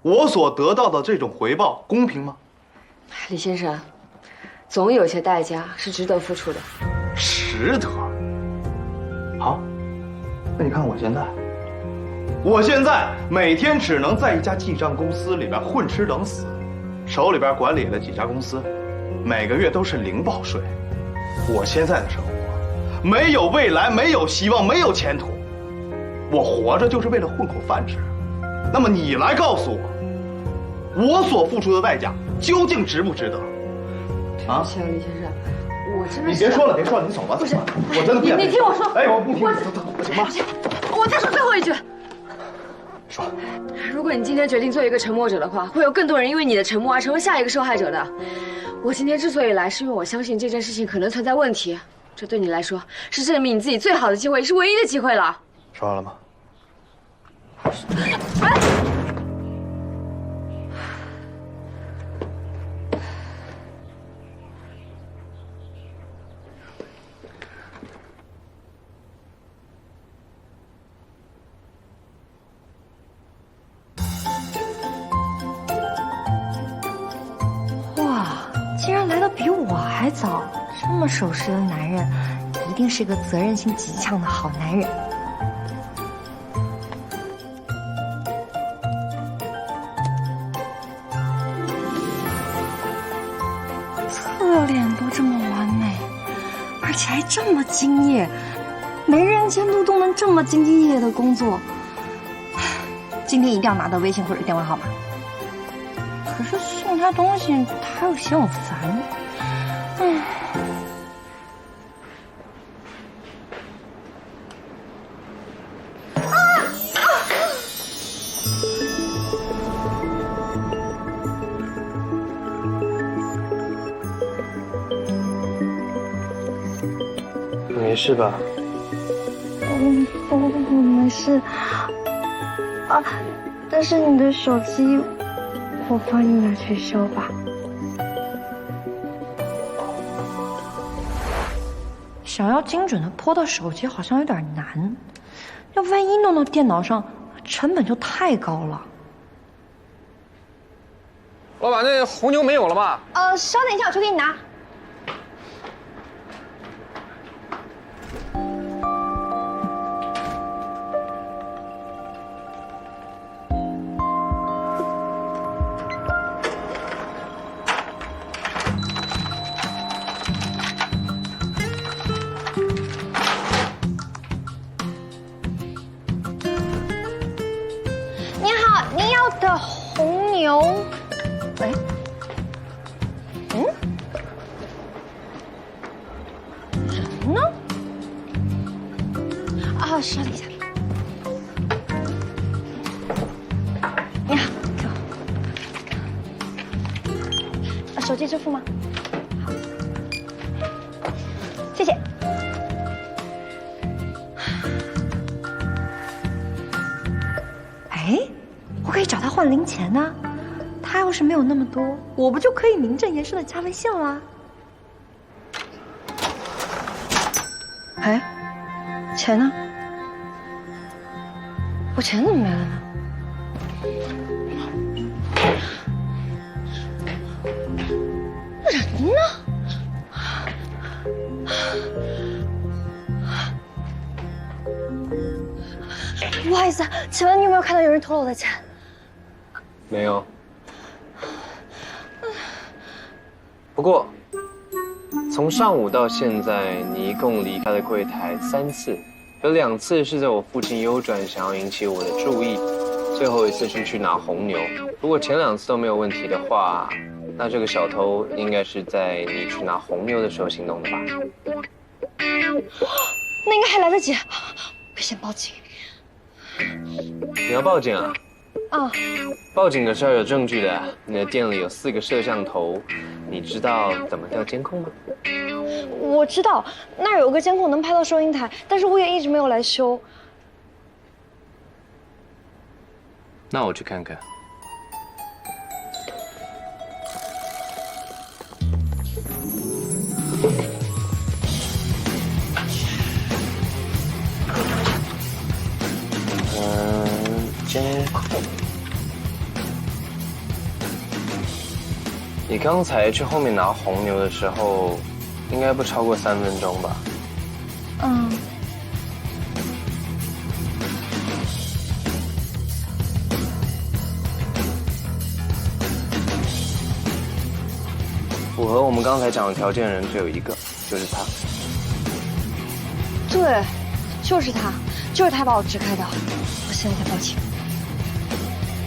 Speaker 18: 我所得到的这种回报公平吗？
Speaker 1: 李先生，总有些代价是值得付出的。
Speaker 18: 值得。好，那你看我现在每天只能在一家记账公司里边混吃等死，手里边管理了几家公司，每个月都是零报税。我现在的生活没有未来，没有希望，没有前途。我活着就是为了混口饭吃。那么你来告诉我，我所付出的代价究竟值不值得？啊，
Speaker 1: 李先生，我真的……
Speaker 18: 你别说了，你走吧。
Speaker 1: 不是，
Speaker 18: 我真的不想。
Speaker 1: 你听我说。
Speaker 18: 哎，我不听。行吗？
Speaker 1: 我再说最后一句。
Speaker 18: 说。
Speaker 1: 如果你今天决定做一个沉默者的话，会有更多人因为你的沉默而成为下一个受害者的。我今天之所以来，是因为我相信这件事情可能存在问题。这对你来说是证明你自己最好的机会，也是唯一的机会了。
Speaker 18: 说完了吗？
Speaker 9: 哇，竟然来的比我还早！这么守时的男人，一定是个责任心极强的好男人。侧脸都这么完美，而且还这么敬业，没人监督都能这么兢兢业业的工作。今天一定要拿到微信或者电话号码。可是送他东西，他又嫌我烦。
Speaker 16: 没事吧？
Speaker 15: 我没事。啊，但是你的手机，我帮你拿去修吧。
Speaker 9: 想要精准的泼到手机好像有点难，要万一弄到电脑上，成本就太高了。
Speaker 6: 老板，那红牛没有了吗？
Speaker 9: 稍等一下，我去给你拿。
Speaker 15: 你好，您要的红牛。哎，人呢？啊，稍等一下。你好，给我。手机支付吗？好，谢谢。
Speaker 9: 哎，我可以找他换零钱呢。他要是没有那么多，我不就可以名正言顺的加微信了？哎，钱呢？我钱怎么没了呢？人呢？
Speaker 13: 不好意思，请问你有没有看到有人偷了我的钱？
Speaker 6: 没有。不过，从上午到现在，你一共离开了柜台3次，有2次是在我父亲右转，想要引起我的注意，最后一次是去拿红牛。如果前2次都没有问题的话，那这个小偷应该是在你去拿红牛的时候行动的吧？
Speaker 4: 那应该还来得及，我先报警。
Speaker 6: 你要报警啊？
Speaker 4: 啊，
Speaker 6: 报警的是要有证据的。你的店里有4个摄像头，你知道怎么调监控吗？
Speaker 4: 我知道那儿有个监控能拍到收银台，但是物业一直没有来修。
Speaker 6: 那我去看看。监控。你刚才去后面拿红牛的时候，应该不超过3分钟吧？
Speaker 4: 嗯。
Speaker 6: 符合我们刚才讲的条件的人只有一个，就是他。
Speaker 4: 对，就是他，就是他把我支开的。我现在才报警。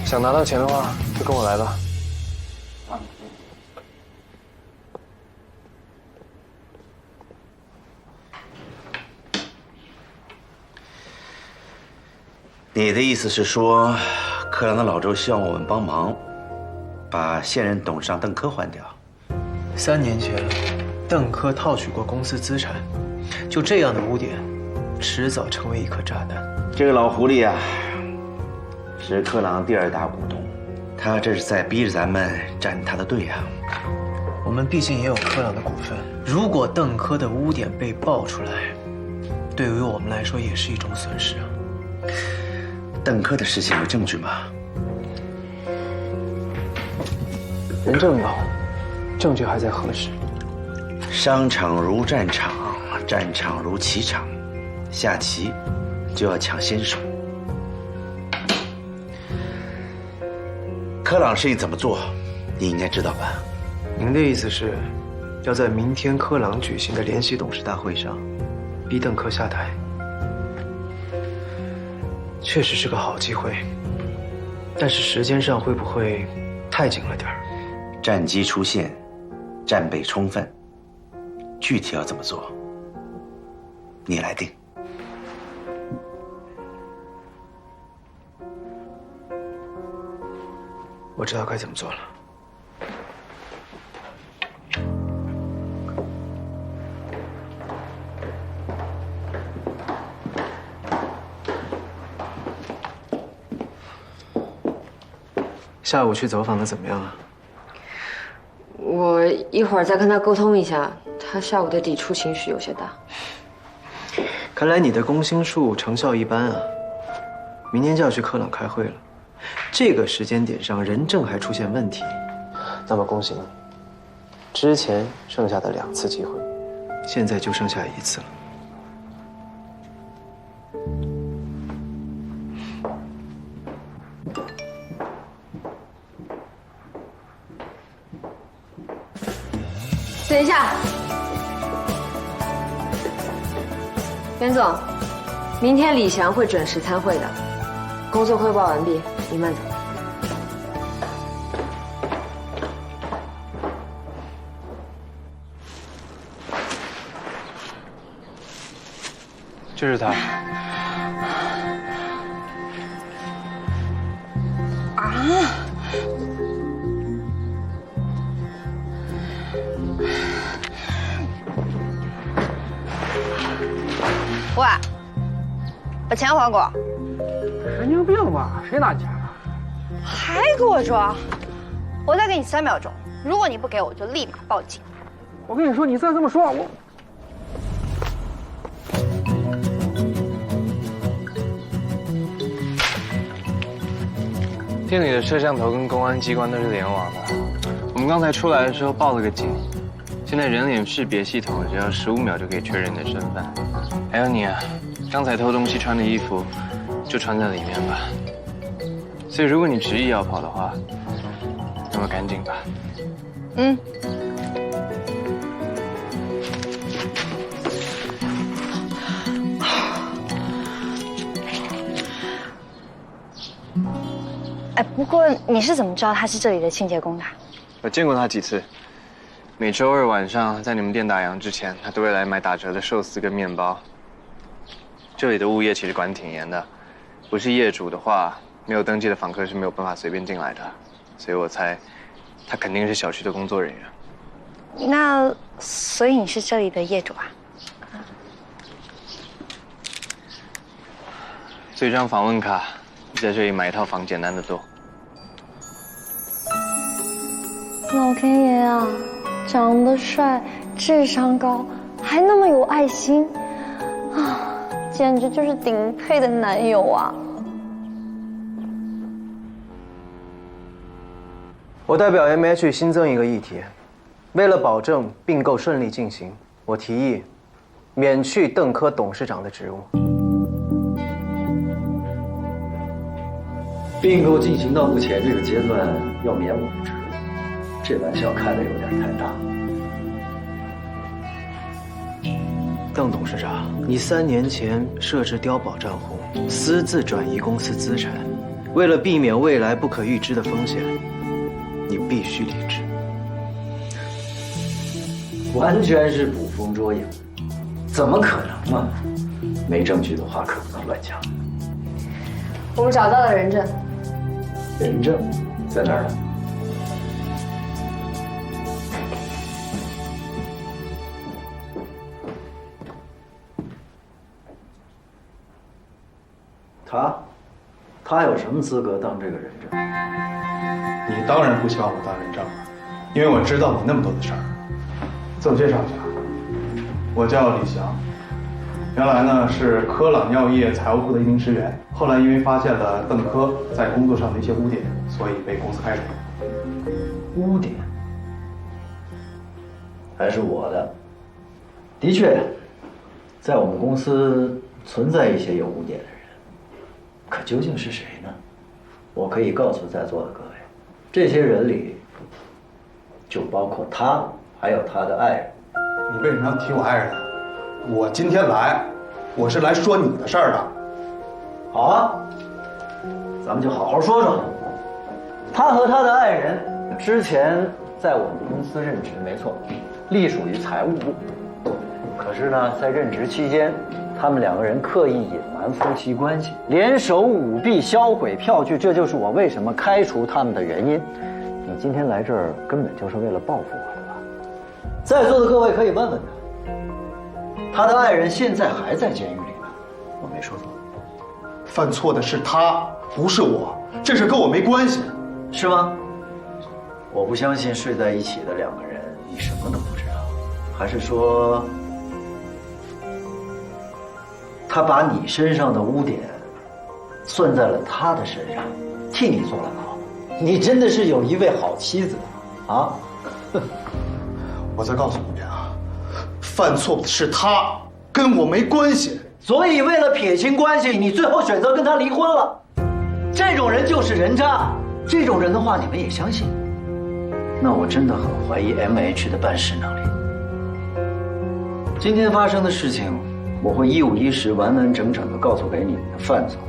Speaker 6: 想拿到钱的话，就跟我来吧。
Speaker 19: 你的意思是说，柯朗的老周希望我们帮忙，把现任董事长邓科换掉
Speaker 2: ？3年前，邓科套取过公司资产，就这样的污点，迟早成为一颗炸弹。
Speaker 19: 这个老狐狸啊，是柯朗第2大股东，他这是在逼着咱们站他的队啊。
Speaker 2: 我们毕竟也有柯朗的股份，如果邓科的污点被爆出来，对于我们来说也是一种损失啊。
Speaker 19: 邓科的事情有证据吗？
Speaker 2: 人证有，证据还在核实。
Speaker 19: 商场如战场，战场如棋场，下棋就要抢先手。柯朗事情怎么做，你应该知道吧？
Speaker 2: 您的意思是，要在明天柯朗举行的联席董事大会上，逼邓科下台？确实是个好机会，但是时间上会不会太紧了点儿？
Speaker 19: 战机出现，战备充分，具体要怎么做，你来定。
Speaker 2: 我知道该怎么做了。下午去走访的怎么样啊？
Speaker 1: 我一会儿再跟他沟通一下，他下午的抵触情绪有些大。
Speaker 2: 看来你的攻心术成效一般啊！明天就要去柯朗开会了，这个时间点上人证还出现问题，那么恭喜你，之前剩下的2次机会，现在就剩下1次了。
Speaker 1: 等一下，袁总，明天李翔会准时参会的。工作汇报完毕，你慢走。
Speaker 6: 就是他。
Speaker 4: 啊！喂，把钱还给我！
Speaker 16: 神经病吧？谁拿钱了？
Speaker 4: 还给我装！我再给你3秒钟，如果你不给我，就立马报警。
Speaker 16: 我跟你说，你再这么说，我……
Speaker 6: 店里的摄像头跟公安机关都是联网的。我们刚才出来的时候报了个警，现在人脸识别系统只要15秒就可以确认你的身份。还有你啊，刚才偷东西穿的衣服就穿在里面吧。所以如果你执意要跑的话，那么赶紧吧。
Speaker 4: 嗯。哎，不过你是怎么知道他是这里的清洁工的？
Speaker 16: 我见过他几次，每周二晚上在你们店打烊之前，他都会来买打折的寿司跟面包。这里的物业其实管挺严的，不是业主的话，没有登记的访客是没有办法随便进来的，所以我猜，他肯定是小区的工作人员。
Speaker 9: 那所以你是这里的业主啊？
Speaker 16: 这张访问卡，比在这里买一套房简单的多。
Speaker 15: 老天爷啊，长得帅，智商高，还那么有爱心，啊，简直就是顶配的男友啊！
Speaker 2: 我代表 MH 新增一个议题，为了保证并购顺利进行，我提议免去邓科董事长的职务。
Speaker 12: 并购进行到目前这个阶段，要免我的职，这玩笑开的有点太大。
Speaker 2: 邓董事长，你3年前设置碉堡账户，私自转移公司资产，为了避免未来不可预知的风险，你必须离职。
Speaker 12: 完全是捕风捉影，怎么可能嘛？没证据的话可不能乱讲。
Speaker 1: 我们找到了人证。
Speaker 12: 人证在哪儿呢？他有什么资格当这个人证？
Speaker 18: 你当然不希望我当人证了，因为我知道你那么多的事儿。自我介绍一下，我叫李翔，原来呢是科朗药业财务部的一名职员，后来因为发现了邓科在工作上的一些污点，所以被公司开除了。
Speaker 12: 污点还是我的。的确，在我们公司存在一些有污点的人，可究竟是谁呢？我可以告诉在座的各位，这些人里就包括他，还有他的爱人。
Speaker 18: 你为什么要提我爱人？我今天来，我是来说你的事儿的。
Speaker 12: 好啊，咱们就好好说说。他和他的爱人之前在我们公司任职，没错，隶属于财务部。可是呢，在任职期间，他们2个人刻意隐瞒夫妻关系，联手舞弊、销毁票据，这就是我为什么开除他们的原因。你今天来这儿根本就是为了报复我的吧？在座的各位可以问问他，他的爱人现在还在监狱里吗？我没说错。
Speaker 18: 犯错的是他，不是我，这事跟我没关系，
Speaker 12: 是吗？我不相信睡在一起的2个人你什么都不知道，还是说他把你身上的污点算在了他的身上，替你坐了牢？你真的是有一位好妻子啊！
Speaker 18: 我再告诉你一遍啊，犯错的是他，跟我没关系。
Speaker 12: 所以为了撇清关系，你最后选择跟他离婚了。这种人就是人渣，这种人的话你们也相信？那我真的很怀疑 MH 的办事能力。今天发生的事情，我会一五一十、完完整整的告诉给你们的范总，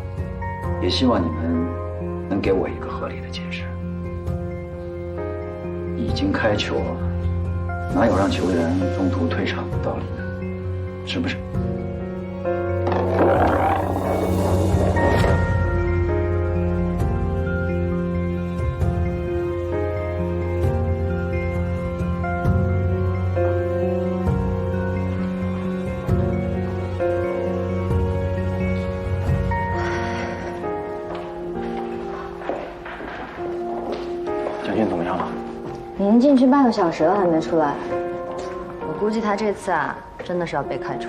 Speaker 12: 也希望你们能给我一个合理的解释。已经开球了，哪有让球员中途退场的道理呢？是不是？
Speaker 16: 蒋俊怎么样了？
Speaker 4: 已经进去半个小时了，还没出来。我估计他这次啊，真的是要被开除。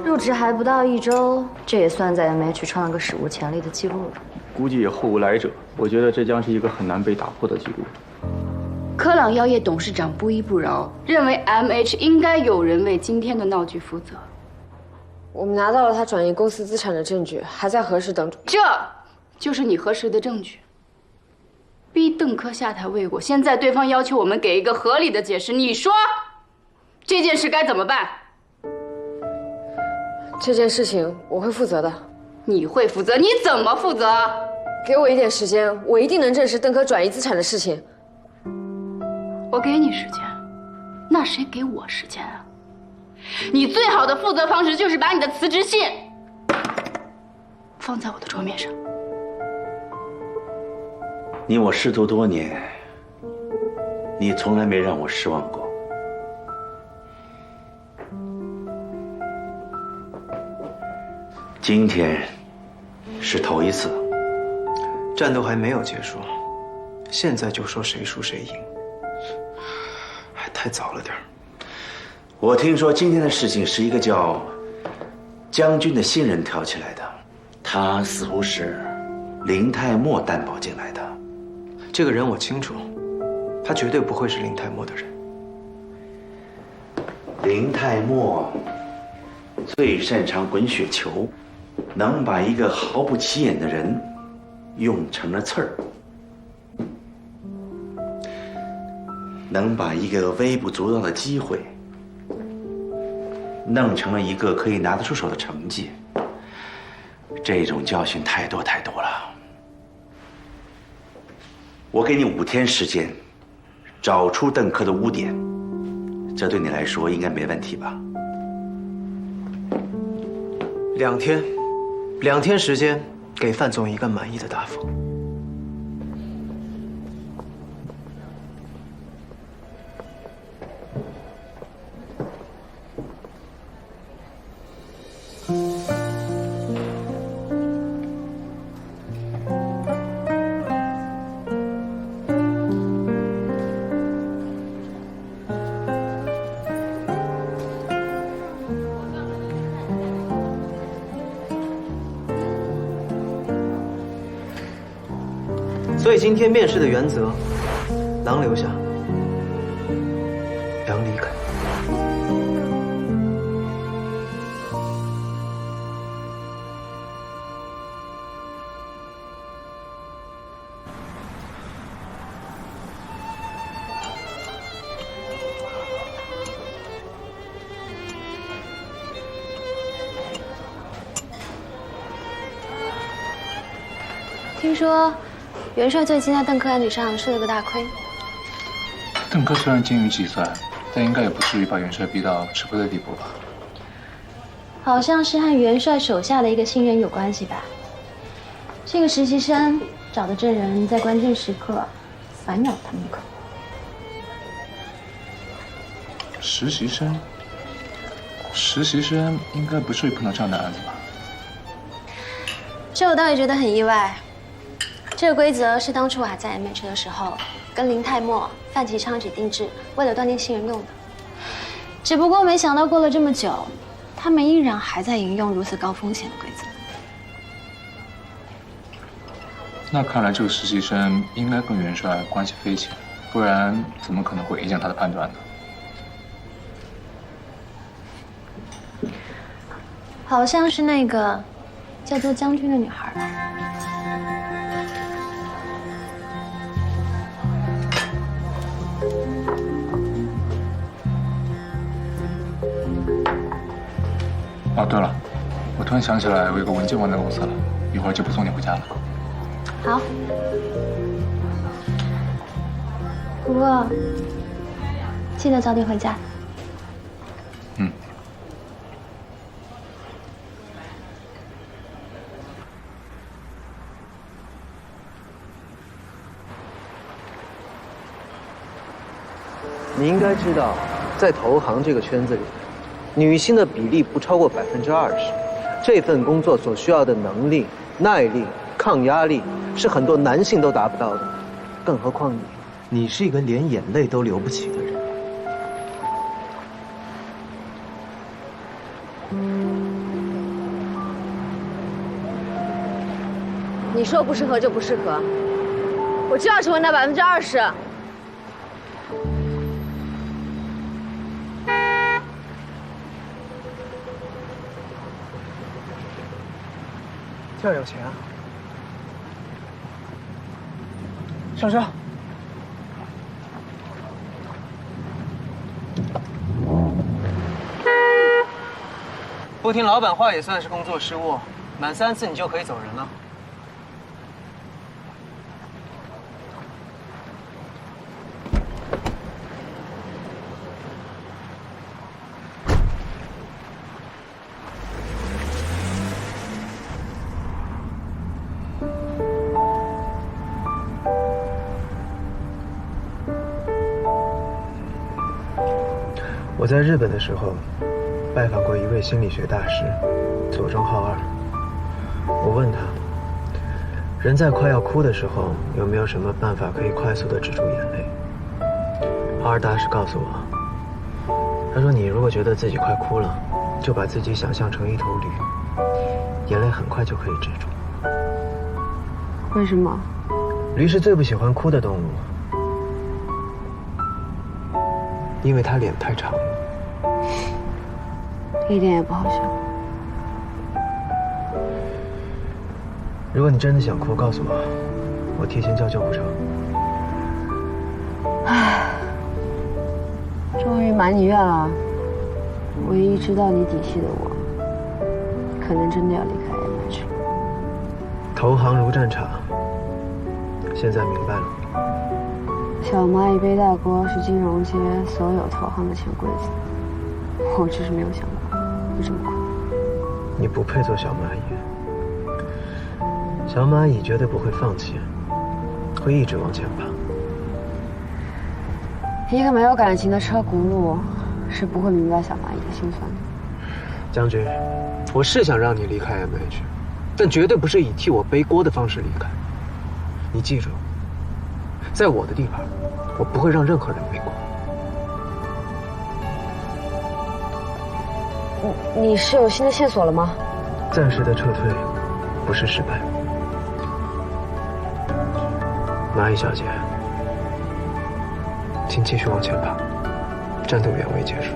Speaker 4: 入职还不到1周，这也算在 MH 创了个史无前例的记录了。
Speaker 7: 估计也后无来者。我觉得这将是一个很难被打破的记录。
Speaker 3: 科朗药业董事长不依不饶，认为 MH 应该有人为今天的闹剧负责。
Speaker 1: 我们拿到了他转移公司资产的证据，还在核实等中。
Speaker 3: 这就是你核实的证据。逼邓科下台未果，现在对方要求我们给一个合理的解释，你说这件事该怎么办？
Speaker 1: 这件事情我会负责的。
Speaker 3: 你会负责？你怎么负责？
Speaker 1: 给我一点时间，我一定能证实邓科转移资产的事情。
Speaker 3: 我给你时间，那谁给我时间啊？你最好的负责方式就是把你的辞职信放在我的桌面上。
Speaker 19: 你我师徒多年，你从来没让我失望过。今天是头一次，
Speaker 2: 战斗还没有结束，现在就说谁输谁赢，还太早了点儿。
Speaker 19: 我听说今天的事情是一个叫将军的新人挑起来的，他似乎是林泰墨担保进来的。
Speaker 2: 这个人我清楚，他绝对不会是林泰墨的人。
Speaker 19: 林泰墨最擅长滚雪球，能把一个毫不起眼的人用成了刺儿，能把一个微不足道的机会弄成了一个可以拿得出手的成绩。这种教训太多太多了。我给你5天时间，找出邓科的污点，这对你来说应该没问题吧
Speaker 2: ？2天，2天时间，给范总一个满意的答复。所以今天面试的原则，狼留下，羊离开。
Speaker 15: 听说元帅最近在邓科案底上吃了个大亏。
Speaker 8: 邓科虽然精于计算，但应该也不至于把元帅逼到吃亏的地步吧？
Speaker 15: 好像是和元帅手下的一个新人有关系吧？这个实习生找的证人在关键时刻反咬他们一口。
Speaker 8: 实习生？实习生应该不至于碰到这样的案子吧？
Speaker 15: 这我倒也觉得很意外。这个规则是当初我还在 MH 的时候，跟林泰墨、范其昌一起定制，为了锻炼新人用的。只不过没想到过了这么久，他们依然还在引用如此高风险的规则。
Speaker 8: 那看来这个实习生应该跟元帅关系匪浅，不然怎么可能会影响他的判断呢？
Speaker 15: 好像是那个叫做将军的女孩吧。
Speaker 8: 哦，对了，我突然想起来，我有个文件忘在公司了，一会儿就不送你回家了。
Speaker 15: 好。不过记得早点回家。
Speaker 8: 嗯。
Speaker 2: 你应该知道，在投行这个圈子里，女性的比例不超过20%。这份工作所需要的能力、耐力、抗压力，是很多男性都达不到的。更何况你是一个连眼泪都流不起的人。
Speaker 1: 你说不适合就不适合，我就要成为那20%。
Speaker 2: 这儿有钱啊！上车。不听老板话也算是工作失误，满3次你就可以走人了。我在日本的时候，拜访过一位心理学大师佐庄浩二。我问他，人在快要哭的时候，有没有什么办法可以快速地止住眼泪？浩二大师告诉我，他说你如果觉得自己快哭了，就把自己想象成一头驴，眼泪很快就可以止住。
Speaker 1: 为什么？
Speaker 2: 驴是最不喜欢哭的动物。因为他脸太长了，
Speaker 1: 一点也不好笑。
Speaker 2: 如果你真的想哭，告诉我，我提前叫救护车。
Speaker 1: 唉，终于满你愿了。唯一知道你底细的我，可能真的要离开 MH 了。
Speaker 2: 投行如战场，现在明白了。
Speaker 1: 小蚂蚁背大锅是金融街所有投行的潜规则，我只是没有想过会这么快。
Speaker 2: 你不配做小蚂蚁，小蚂蚁绝对不会放弃，会一直往前爬。
Speaker 1: 一个没有感情的车轱辘是不会明白小蚂蚁的心酸的。
Speaker 2: 将军，我是想让你离开 MH， 但绝对不是以替我背锅的方式离开。你记住，在我的地盘，我不会让任何人背锅。
Speaker 1: 你是有新的线索了吗？
Speaker 2: 暂时的撤退不是失败。蚂蚁小姐，请继续往前爬，战斗远未结束。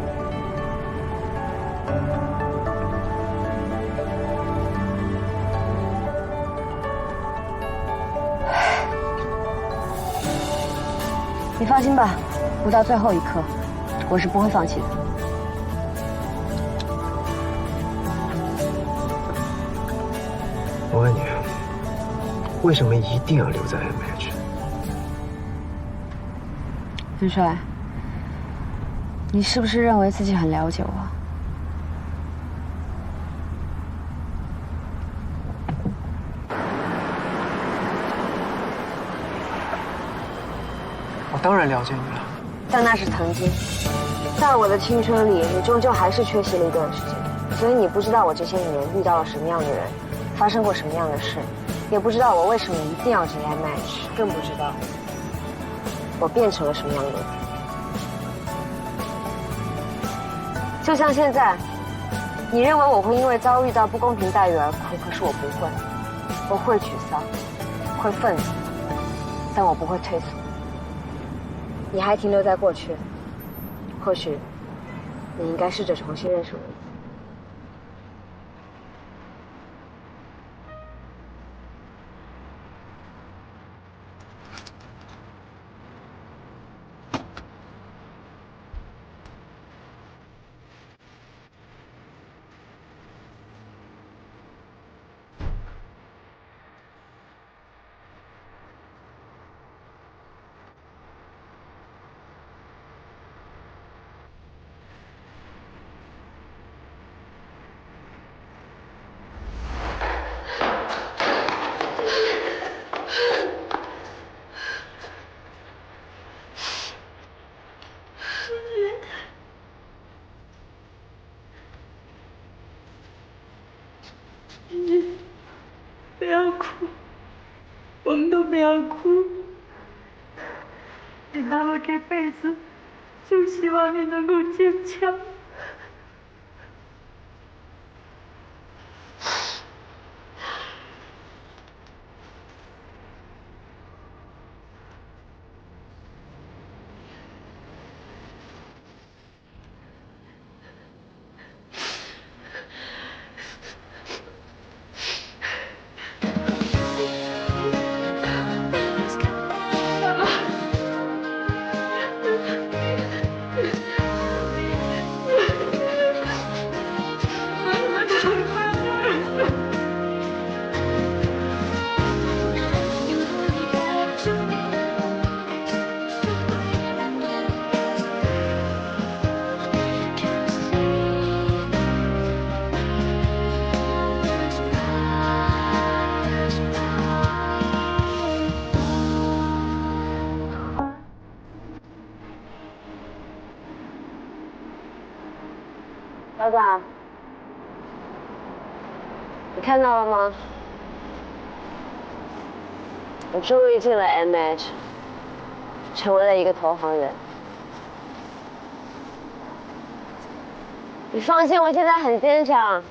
Speaker 1: 你放心吧，不到最后一刻，我是不会放弃的。
Speaker 2: 我问你，为什么一定要留在 MH？
Speaker 1: 元帅，你是不是认为自己很了解我？
Speaker 2: 我当然了解你了，
Speaker 1: 但那是曾经，在我的青春里，你终究还是缺席了一段时间，所以你不知道我这些年遇到了什么样的人，发生过什么样的事，也不知道我为什么一定要进 MH， 更不知道我变成了什么样的人。就像现在，你认为我会因为遭遇到不公平待遇而哭，可是我不会，我会沮丧，会愤怒，但我不会退缩。你还停留在过去，或许你应该试着重新认识我。
Speaker 20: 不要哭，我们都不要哭。你妈妈这辈子就希望你能够坚强。
Speaker 1: 爸爸，你看到了吗？我终于进了 MH， 成为了一个投行人。你放心，我现在很坚强，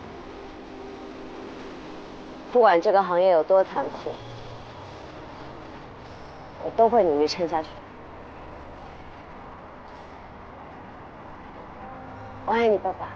Speaker 1: 不管这个行业有多残酷，我都会努力撑下去。我爱你，爸爸。